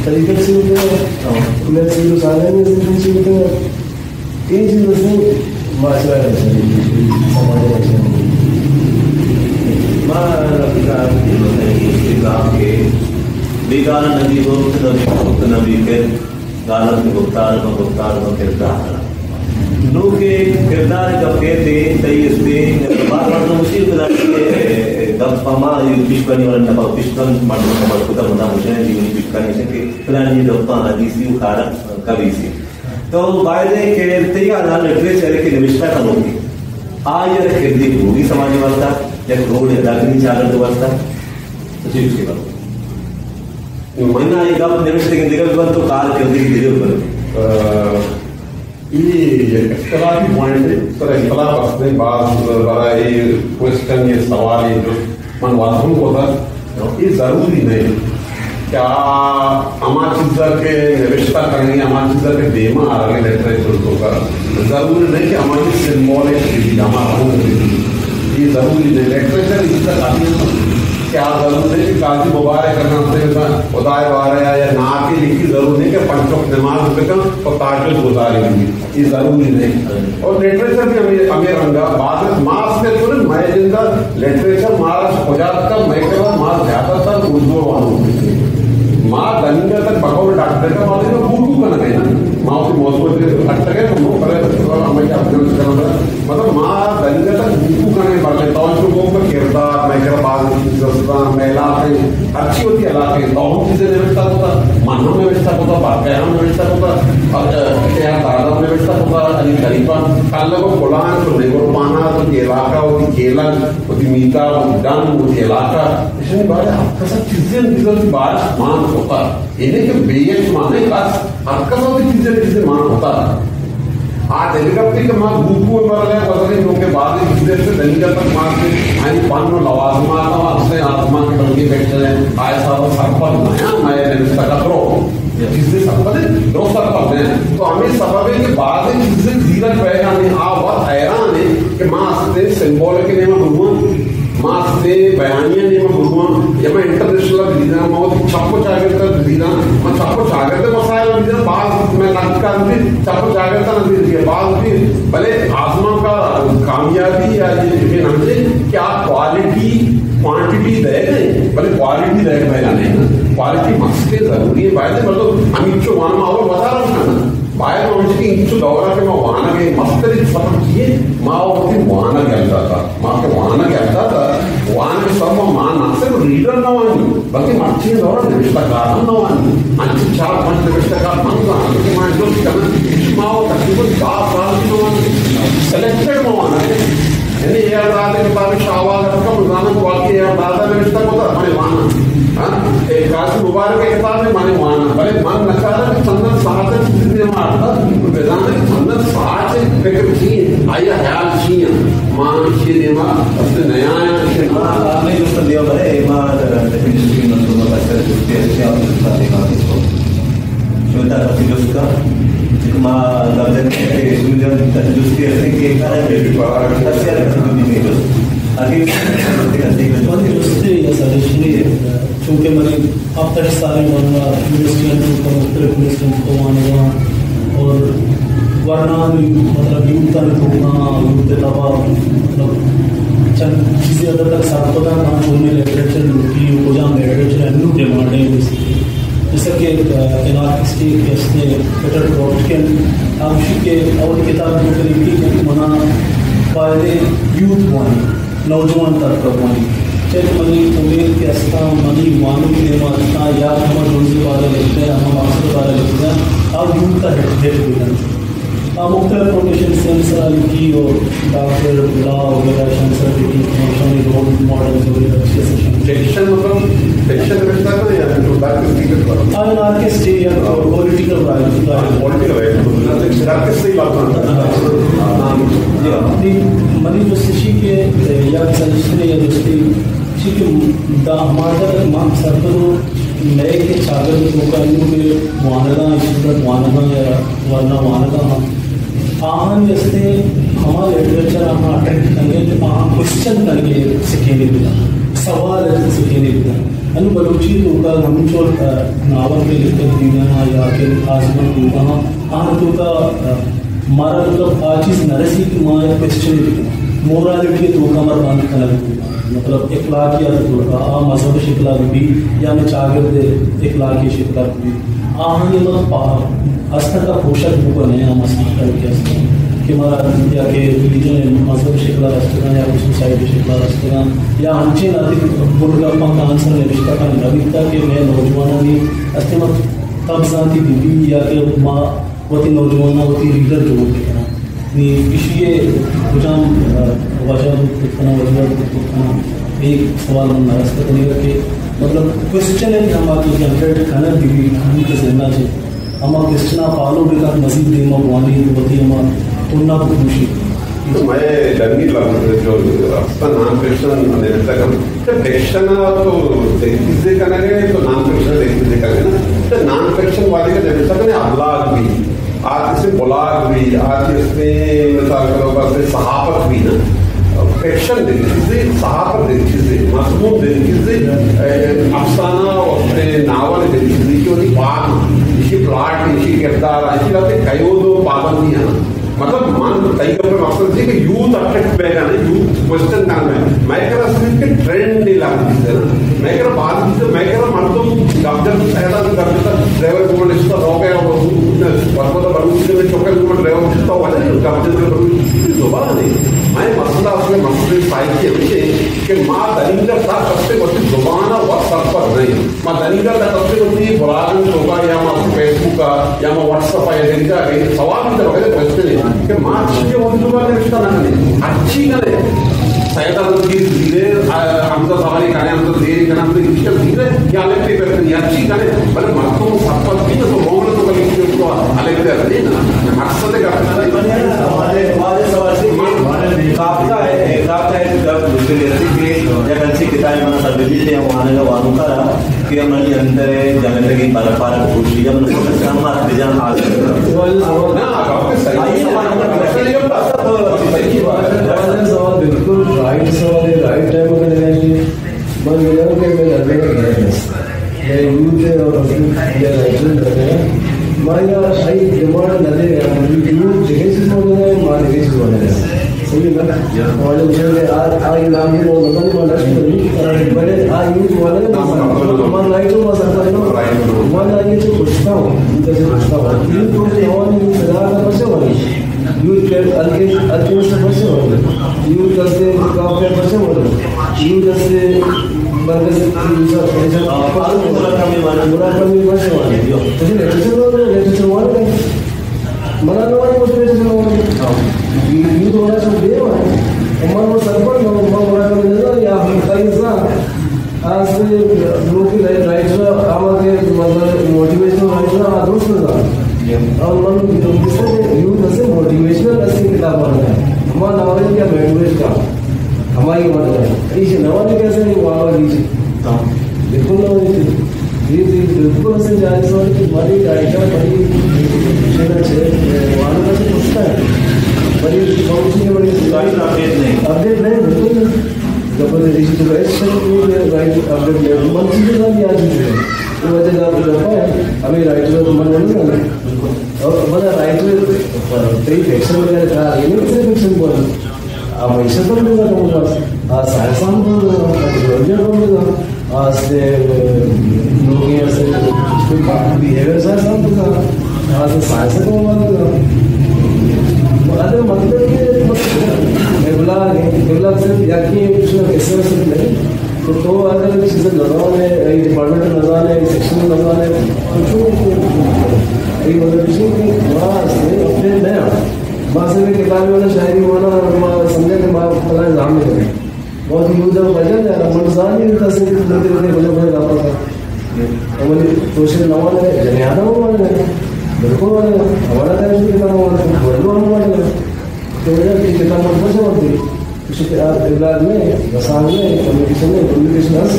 तरीके से होता है मेरे से जो सारे में से होता है ये चीज़ से माशरा है समाज में माँ के बेगान नदी को नबी के गालत गुप्तार को किरदार लोग के किरदार जब कहते तई इससे बार बार तो मुश्किल किरदार के दब पमा पिशकनी वाला नबा पिशकन मार्ग नबा खुदा बना मुझे जीवनी पिशकनी से कि प्लान ये दब पा हदीसी उखाड़ा कवि से तो बायदे के तैयार लिटरेचर की निविष्ठा का होगी आज या खिरदी होगी समाज व्यवस्था या रोड या दाखिली चालक व्यवस्था तो चीज की बात महीना एक आप निविष्ट के निकल बन तो कार खिरदी की धीरे ऊपर ये इख्तलाफी पॉइंट है सर इख्तलाफ असले बात बड़ा ये क्वेश्चन ये सवाल ये जो मनवादों को था ये जरूरी नहीं क्या हमार चीज़ के निविष्टा करेंगे हमार चीज़ के देमा आ रहे लिटरेचर तो का जरूरी नहीं कि हमारी सिंबॉलिक हमारा ये जरूरी नहीं लिटरेचर इसका काफी क्या जरूर है कि काजी मुबारक करना से उदाय वारे या ना के लिखी जरूर नहीं कि पंचों दिमाग पे और ताजुब गुजारेंगे ये जरूरी नहीं और लिटरेचर भी हमें रंगा बाद में मास के तो मैं जिंदा लिटरेचर मारा खुजात का मैं के बाद मास ज्यादातर उर्दू वालों माँ दंगा तक बकौल डॉक्टर का मालूम है भूखू का ना कहना माँ की मौसम के हट गए तो वो करे हमें क्या मतलब माँ दंगा तक भूखू का नहीं बढ़े तो जो वो का किरदार मैं कर बात महिला अच्छी होती है इलाके तो हम चीजें व्यवस्था होता मानव में व्यवस्था होता बात में व्यवस्था होता और दादा में व्यवस्था होता अली खलीफा कल को खुलान तो नहीं को पाना तो इलाका होती केलन होती मीता होती डन होती इलाका इसमें बारे आपका सब चीजें बात मान होता इन्हें के बेयत माने क्लास आपका सब चीजें मान होता आज हेलीकॉप्टर के मां भूखू मर गए बदले के बाद चीजें से दलिया तक मार के आई पानो लवाजमा का से आत्मा के बंदी बैठे हैं आए सारा सरपंच नया मैं निविष्टा का करो ये चीजें सरपंच दो सरपंच हैं तो हमें सबब के बाद चीजें जीरत पैदा नहीं आ बहुत हैरान है कि मां से सिंबल के नेम गुरुआ मां से बयानिया नेम गुरुआ ये मैं इंटरनेशनल लीडर मैं छप्पो जागृत लीडर मैं छप्पो जागृत मसाइल लीडर बाद में लगता है छप्पो जागृत नजर के बाद भी भले आसमान का कामयाबी या ये हमसे क्या क्वालिटी क्वांटिटी देगा भले क्वालिटी देगा पहला नहीं क्वालिटी मस्ते जरूरी है बाय मतलब हम इच्छो वाना और बता रहा हूं बाय मनुष्य की इच्छो दौरा के मैं वाना के मस्ते सब किए माँ होती वाना कहता था माँ के वाना कहता था वाना के सब माँ ना सिर्फ रीडर ना वानी बल्कि मच्छी दौरा निविष्टकार ना वानी अच्छी 4-5 निविष्टकार बन गए कि मैं जो करना माँ तकरीबन 4 साल की वानी सेलेक्टेड वाना है यानी ये दादा के बारे में शाहवाल का रोजाना को वाकई है दादा में रिश्ता होता हमारे वाना हाँ एक काशी मुबारक के किताब में माने वाना भले मन नकारा कि चंदन साहब से चीजें मारता तो बेदान के चंदन साहब से फिक्र थी आया ख्याल थी मान के देवा उससे नया आया आपने जो सदियों भरे मां डेफिनेशन की मतलब अच्छा जुस्ती अच्छी आप देखा इसको श्वेता का उसका मां लफ्ज़ के सुनियों जुस्ती ऐसे कि एक है अच्छा नहीं बस आगे जुस्ती या सजेशनी चूंकि मरी अब तक सारे बनना यूनिवर्सिटी को मुख्तलिफ यूनिवर्सिटी को मानना और वरना मतलब यूता होना यूते तबा मतलब चंद चीज़ें अगर तक साथ पता ना होने लिटरेचर की हो जाए लिटरेचर अन्नू डिमांड है जैसा कि एनार्किस्ट के पीटर क्रॉफ्टन आमशी के और किताब जो लिखी मना फायदे यूथ वानी नौजवान तक वानी चाहे मनी उम्मीद के अस्ता मनी मानव के मानता या हम रोजी वाले लिखते हैं हम मास्टर वाले लिखते हैं अब यूथ का हेड हुई मुख्तलिफ प्रोफेशन सेंसर की और डॉक्टर लॉ वगैरह सेंसर की रोल मॉडल वगैरह सेक्शन मतलब सेक्शन व्यवस्था तो या जो बात करती है आर्किस्ट या पॉलिटिकल राइट से बात करना अपनी मनी जो शिशी के या सजेशन या दोस्ती के हमारा मांग सरतो नए के छात्र का में वानगा स्टूडेंट वानगा या वरना वानगा आहान जैसे हमारे लिटरेचर हम अटेंड करेंगे तो आहान क्वेश्चन करेंगे सीखेंगे बिना सवाल सीखेंगे बिना अनु बलूची तो का हम जो नावल के लिखते दीना या के आजमन दूंगा आहान तो का मारा तो चीज नरसी की माँ क्वेश्चन लिखना मोरालिटी तो का मर बांध कर मतलब इखलाक या तो का मजहब शिकलाक भी या मैं चागिर्द इखलाकी शिकलाक भी आहान ये मतलब अस्तर का पोषक बुक नया मसला कि हमारा या के रिलीजन मजहब शिकला रस्ता या सोसाइटी शिकला रस्ता या हमचे नाती बुर्गा पंख आंसर ने रिश्ता का नवीनता के मैं नौजवानों ने अस्ते मत तब सांती बीबी या के माँ वती नौजवान वती लीडर जो होते हैं नी इशिए कुजाम वजह कुतना वजह कुतना एक सवाल मन नरस्त करने के मतलब क्वेश्चन है कि हम आप जो जनरेट करना भी हम के जिम्मा से हम क्वेश्चन फॉलो भी कर मजीद देमा वाली वती हम तुलना खुशी तो मैं लर्नी जो अक्सर नॉन फिक्शन निर्तक जब फिक्शन तो देखिए करेंगे तो नॉन फिक्शन देखिए करेंगे ना तो नॉन फिक्शन वाले का निर्तक ने अबलाग भी आज से बुलाग भी आज इसमें मिसाल के तौर पर सहाफत भी ना फिक्शन देखिए सहाफत देखिए मजमून देखिए अफसाना और नावल देखिए कि बात इसी प्लाट इसी किरदार इसी बातें कई दो पाबंदियां मतलब मान कई कपड़े मकसद थी कि यूथ अट्रैक्ट करेगा ना यूथ क्वेश्चन काम है मैं कह रहा सिर्फ के ट्रेंड नहीं लागू है ना मैं कह रहा बात से मैं कह रहा मर्दों डॉक्टर सहदा कर देता ड्राइवर को लिस्ट हो गया वो वर्को तो बरूच में चौके में ड्राइवर लिस्ट हो गया डॉक्टर के बरूच दोबारा नहीं मैं मसला उसमें मसले साइड के विषय कि माँ दरिंदर था सबसे बड़ी जुबान वक्त सब पर नहीं माँ दरिंदर का सबसे बड़ी बुलागन होगा या माँ फेसबुक का या माँ व्हाट्सएप या दरिंदा गई सवाल भी तो क्वेश्चन है कि माँ अच्छी होती जुबान में रिश्ता ना करें अच्छी करे सैयदा की धीरे हमजा सवारी करें हमजा देरी करें हमजा रिश्ता धीरे या अलग पे करते हैं अच्छी करे मतलब मर्दों को सब पर भी तो मोहम्मद तो कभी उसको अलग पे रहे ना मकसद का हमारे सवाल से काफता है जब दूसरे के जब अच्छी किताबें मना सब भी थे वहां का वादों का कि हमारी अंदर जगत की परंपरा खुशी जब मतलब समाज विजन आ सवाल बिल्कुल राइट सवाल है राइट टाइम में लेना चाहिए बस ये हो कि मैं लड़ने का गया ये यूथ है और ये राइट रहते हैं माया सही डिमांड लगे यूथ जगह से बोल रहे हैं मान जगह से बोल रहे हैं सही ना और जब आज नाम ही बोल रहा हूं मैं बड़े आज यूथ वाले मान राइट हो सकता है मान आगे तो पूछता हूं जैसे पूछता हूं यूथ को नौन यूथ सदा का पैसे वाली यूथ के अलगे से पैसे वाले यूथ करते काफी पैसे वाले यूथ से बरकत यूजर पैसे बुरा कमी पैसे वाले तो लेटेस्ट वाले मना वाले मोटिवेशन वाले यूथ वाला सब दे वाले हमारा वो सरपंच वो बुरा कमी नहीं या हम कहीं सा आज से लोग की राइट आवाज़ मतलब मोटिवेशनल राइट दोस्त ना और मन किसने यूथ से मोटिवेशनल ऐसी किताब पढ़ना है हमारा नॉलेज क्या लैंग्वेज का हमारी मतलब इस नॉलेज कैसे नहीं वाला लीजिए बिल्कुल नॉलेज ये बिल्कुल से जाए सो कि बड़ी आइडिया बड़ी लेना चाहिए वालों का से पूछता है बड़ी कौन सी बड़ी अपडेट नहीं बिल्कुल जब रजिस्ट्रेशन राइट अपडेट ले मन चीज़ें ना भी आज भी तो वजह आप लगा है अभी राइट में मन नहीं ना और बड़ा राइट में कई एक्शन वगैरह था ये नहीं किसी एक्शन बोल अब ऐसा तो नहीं लगा मुझे पास आज साइंस हम बोल रहे हैं टेक्नोलॉजी बोल रहे हैं आज से लोग यहाँ से बिहेवियर साइंस हम बोल रहे हैं आज से साइंस को बोल रहे हैं अरे मतलब ये रेगुलर सिर्फ याकी कुछ कैसे नहीं तो अगर चीज़ें लगाने डिपार्टमेंट लगाने सेक्शन लगाने कुछ मतलब विषय की वहाँ से अपने नया वहाँ से किताबें वाला शायरी वाला समझे के बाद पता एग्जाम में करें बहुत यूजर बजन है मनसान ही होता से बजे बजे लाता था हमारे सोशल नवा है जनियाना वाले बिल्कुल वाले हमारा टाइम से किताब वाले बोलो हम वाले तो ये किताब मतलब से होती उसके इलाज में रसायन में कम्युनिकेशन हंस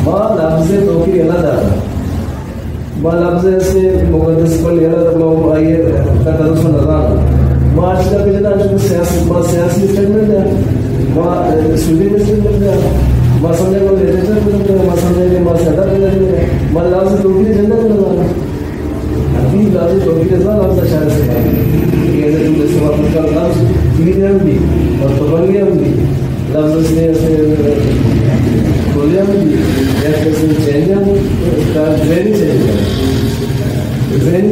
माँ लफ्ज़ तो कि अलग आता माँ लफ्ज़ से मुकद्दस पर अलग आइए का तरफ से नज़ारा माँ आज का पिछला जो सियासी स्टेटमेंट है माँ स्टूडियो स्टेटमेंट है माँ समझे को लिटरेचर माँ समझे के माँ सदा के माँ लफ्ज़ तो कि जनता को नज़ारा अभी लफ्ज़ तो कि नज़ारा लफ्ज़ शायद से ये जो इस्तेमाल का लफ्ज़ मीडियम भी और पबंगियाँ भी लफ्ज़ से बोलियाँ भी या कैसे चेंजियाँ का ड्रेन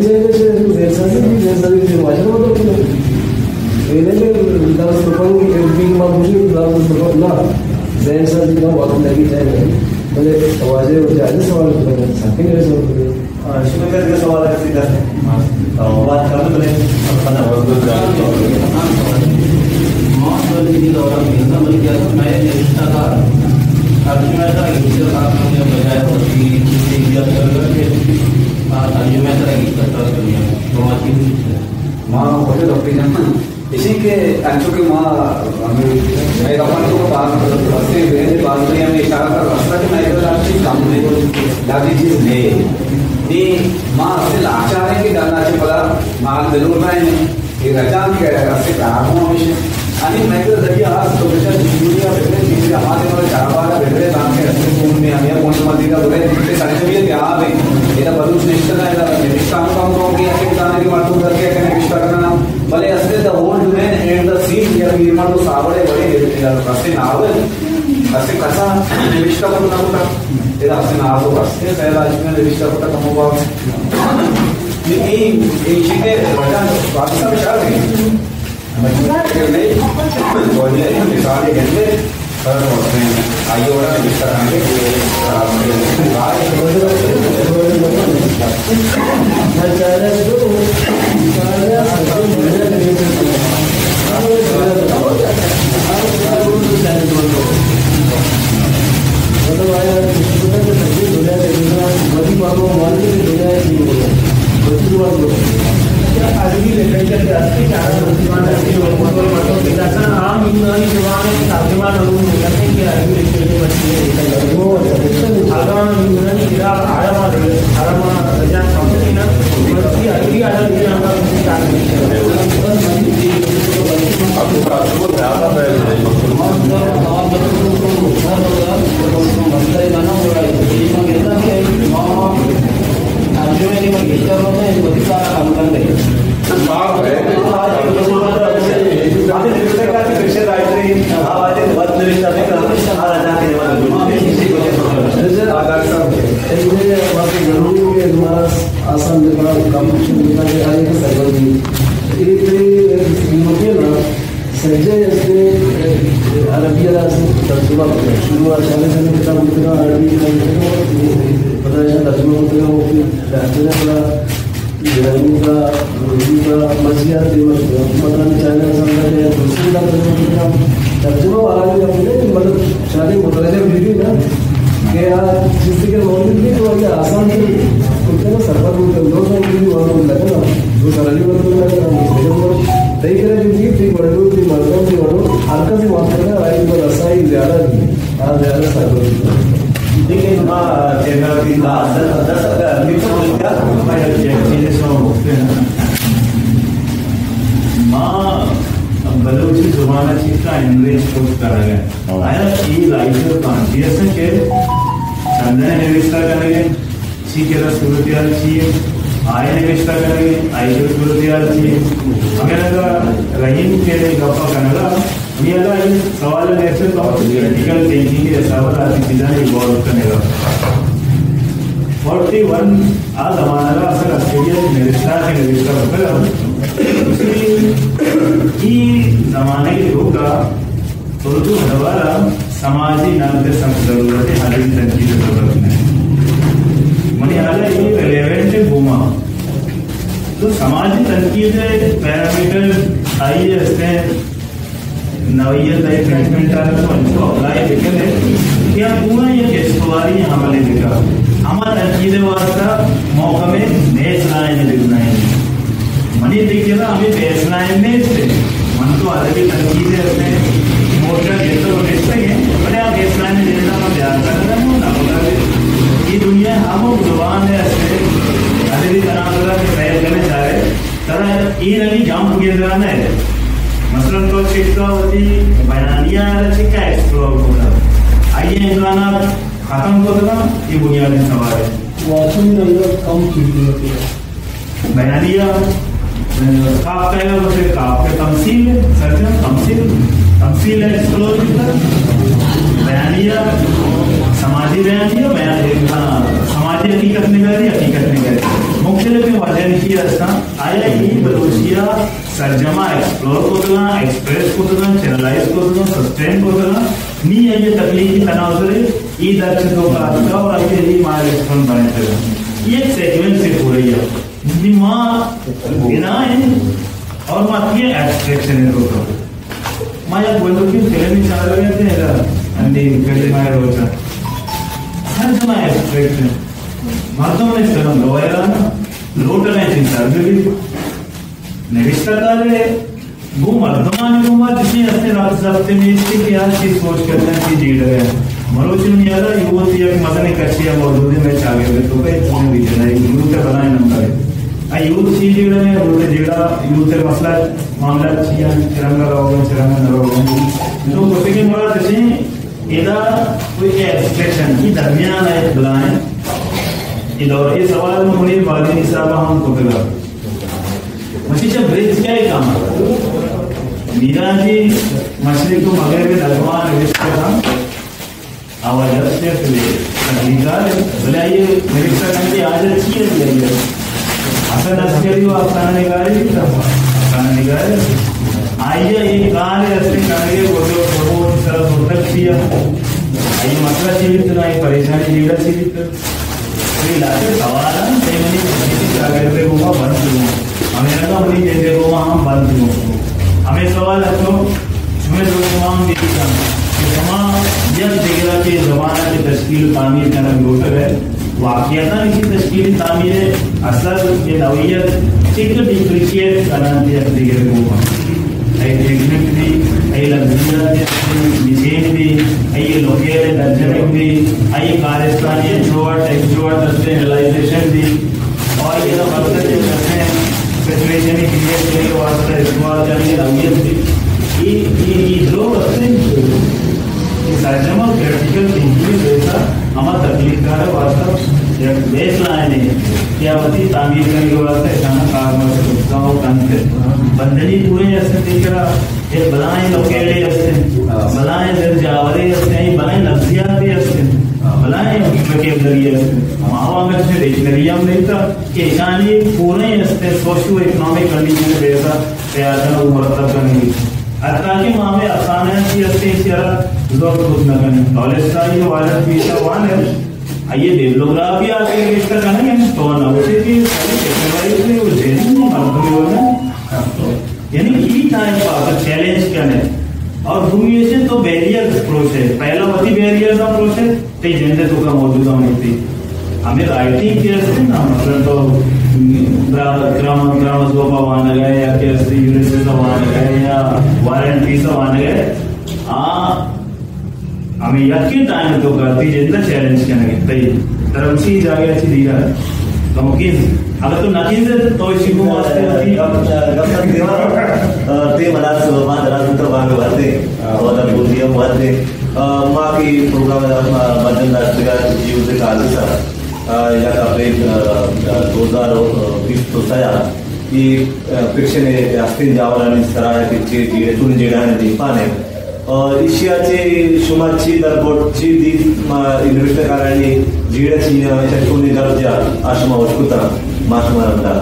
चेंज से माशा तो इन्हें लफ्ज़ पबंगी भी मामूली लफ्ज़ ना जैन सा भी ना वक्त लगी जाए मुझे आवाज़ें जायज़ सवाल साथी मेरे सवाल शिवकर के सवाल है सीधा बात कर ले अपना मैं रिश्ता का तर्जुमा का हिस्सा आपने बजाय होती इंडिया करके तर्जुमा का हिस्सा कर दिया तो माँ होते डॉक्टर जन इसी के अंशों के माँ मैं अपन को बात करते हुए बात में हमें इशारा कर रास्ता के मैं राष्ट्रीय काम में लादी चीज ले ये माँ से लाचार है कि डालना चाहिए पड़ा माल जरूर ना है ये रजान के रास्ते का आगमन विषय आणि मैं तो देखिए आज तो बेटा दुनिया बेटे चीज़ हमारे वाले चारवाला बेटे काम के रास्ते कौन में हमें कौन समझी का बोले बेटे सारे भी यहाँ पे ये तो बलूच निश्चित है ना निश्चित काम होगी ऐसे बताने की बात करके कहने निश्चित करना भले असली the old man and the scene या निर्माण तो सावड़े बड़े रास्ते नावे रास्ते कसा निश्चित करना होता ये रास्ते नाव रास्ते पहला इसमें निश्चित करता कम होगा ये इसी के वजह वास्तव में क्या है अरबी लिटरेचर के असली कारण आम यूनानी जुबान में तर्जुमान उलूम करने की अरबी लिटरेचर बच्ची आगाम यूनानी किताब आरमा रजा कंपनीना बच्ची अरबी आदम के नाम का तर्जुमा वाला भी मतलब शादी मुतलजे वीडियो ना कि यार जिससे के मौलिक भी तो ये आसान है कुछ ना सरवर में दो सौ भी वाला लगा ना दो सरली वाला लगा ना तई करे जो थी बड़ो थी मर्दों थी बड़ो हल्का से बात करना राइट पर रसाई ज्यादा थी आज ज्यादा सरवर लेकिन माँ जेनरल की क्लास 10 मिनट हो गया मैं चेंजेस हो माँ बलूची जुबानाची का एनरिच करायला आया ही लाईफ कॉन्शियस के संदर्भ निविष्टा करेंगे ची केला सुरुवात ची आय निविष्टा करेंगे आई जो सुरुवात ची अगर रहीम के गप्पा करना मी अगर सवाल ऐसे तो क्रिटिकल थिंकिंग के सवाल आती चीज़ें इवॉल्व करने का 41 आज हमारा असल ऑस्ट्रेलिया निविष्टा के निविष्टा होता है ಈ ಜಮಾನೆಗೆ ಹೋಗ ತುರ್ತು ಹಲವಾರ समाजी नागरिक संस्कृति हालिक तंकीद जरूरत है मनी हाल ये रेलेवेंट घूमा तो समाजी तंकीद पैरामीटर आई है नवीयत है ट्रीटमेंट का तो इनको अप्लाई देखेंगे क्या पूरा ये केसवारी यहाँ वाले देखा हमारा तंकीद वास्ता मौका में बेस लाइन दिखना है मनी देखिए ना हमें बेस लाइन में से मन तो अलग ही तंकीद है मोर्चा ये तो देखते हैं बड़े आप बेस लाइन में देना हम ध्यान रखना है ना बोला ये दुनिया हम जुबान है ऐसे अलग ही तरह के प्रयास करने जा रहे तरह ये नहीं जाम टुगेदर आना है मसलन तो चित्तावती बयानिया चिक्का एक्सप्लोर होगा आइए इनका खत्म हो गया ये बुनियादी सवाल है वाचन नंबर कम चीज़ होती है बयानिया काफ कहेगा तो फिर काफ के तमसील है सर्जन तमसील है एक्सप्लोर बयानिया समाजी बयानिया समाजी हकीकत निगारी मुख्तलिफ वजह की असता आया ही बलोचिया सर्जमा एक्सप्लोर कोतना एक्सप्रेस कोतना चैनलाइज कोतना सस्टेन कोतना नी ये तकलीफी तनाव से ई दर्ज तो का और आगे ही मार एक्सप्लोर बने थे ये सेगमेंट से हो रही है निमा इनाइन और मात्र एब्स्ट्रैक्शन है रोका माया बोलो कि फिल्म में चालू रहते हैं अंडी कड़ी माया रोचा हर जमा एब्स्ट्रैक्शन मर्दों ने फिल्म लोएरा ना लोटने चिंता भी निविष्टा करे वो मर्दमान को बात जिसने अपने रात साफ्ते में इसकी क्या चीज सोच करना की जी रहे हैं मरोचन यारा युवती एक मदने कच्चिया मौजूद में चागे हुए तो कई चीजें भी चला यूथ के बनाए नंबर आ यूथ चीज जीड़ा में रोटे जीड़ा यूथ के मसला मामला चिया चिरंगा न रोगा तो कोई के मोरा जैसे इधर कोई एक्सप्रेशन की दरमियान है बुलाएं इधर ये सवाल में मुझे बाली निसाबा हम को करा मशीचा ब्रिज क्या है काम मीरा जी मछली को मगर के दरबार विश्व का आवाज से अधिकार बुलाइए मेरे साथ की आज अच्छी है बुलाइए असल अस्करी वो आसान निकाले आइए एक कार्य ऐसे कार्य बोलो बहुत सारा होता किया आइए मसला जीवित ना ये परेशानी जीवित जीवित कोई लाके सवाल है सेमनी किसी कार्य पे वो बंद करूँ हमें लगा अपनी जैसे वो हम बंद करूँ हमें सवाल है तो हमें जो तमाम देखा कि तमाम जब देगा कि जमाना की तश्कील तामीर का नाम रोटर है वाक़ियता इसी तश्कील तामीर असल ये नवीयत एक डिफ्रेंशिएट करना दिया देगा वो ऐ टेक्निक भी ऐ लग्जरियत डिजाइन भी ऐ लोकेल डायनामिक भी ऐ कारस्तानी इंट्रोवर्ट एक्सट्रोवर्ट रियलाइजेशन भी और ये तो मकसद है सिचुएशन ही क्रिएट करने के वास्ते इस्तेमाल करने की नवीयत भी ये लोग अपने सर्जमा क्रिटिकल थिंकिंग जैसा हमारा तकलीफ का है वास्तव एक बेस लाइन है क्या बती तामीर करने के वास्ते अचानक कारगर उत्साह कंते बंदनी पूरे ऐसे देख रहा ये बनाए लोकेले ऐसे बनाए दिल जावरे ऐसे बनाए नफ्सियात भी ऐसे बनाए वोकैबुलरी ऐसे मावा में से डिक्शनरी हम नहीं था कि ईशानी पूरे ऐसे सोशियो इकोनॉमिक कंडीशन जैसा तैयार मुरतब करने की ताकि मामे आसान है कि ऐसे इस तरह लोग खुद न करें नॉलेज का ये वायरस भी सवाल है आइए डेवलपग्राफी आके इसका करेंगे तो ना उसे भी टेक्नोलॉजी में वो जेनिंग मालूम होगा यानी की टाइम का चैलेंज क्या है और रूमिएशन तो बैरियर अप्रोच है पहला वही बैरियर का अप्रोच है ते जेंडर तो का मौजूदा होनी थी हमें राइटिंग किया ना मतलब तो ग्रामर वाहन गए या कैसे यूनिवर्सिटी वाहन गए या वारंट फीस वाहन गए हमें यकीन टाइम तो करती जितना चैलेंज करने तई तरमसी जागे अच्छी दी रहा तो मुमकिन अगर तो नकीन से तो इसी को वास्ते होती गप्पा देवा ते मला सुबह रात तो भाग वाते और बुद्धियां वाते मां की प्रोग्राम बदल राष्ट्रीय जीव से कालसा या आपले 2020 तो सया की फिक्शन अस्तिन जावरानी सराया की जीतून जेडाने दीपाने इशियाचे शुमाची दरबोटची दी युनिव्हर्सिटीकारांनी जीडाची शक्ती दर्जा आशमा वशकुता मासमारंदा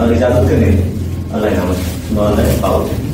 आणि जास्त कने अलाय नाम पावते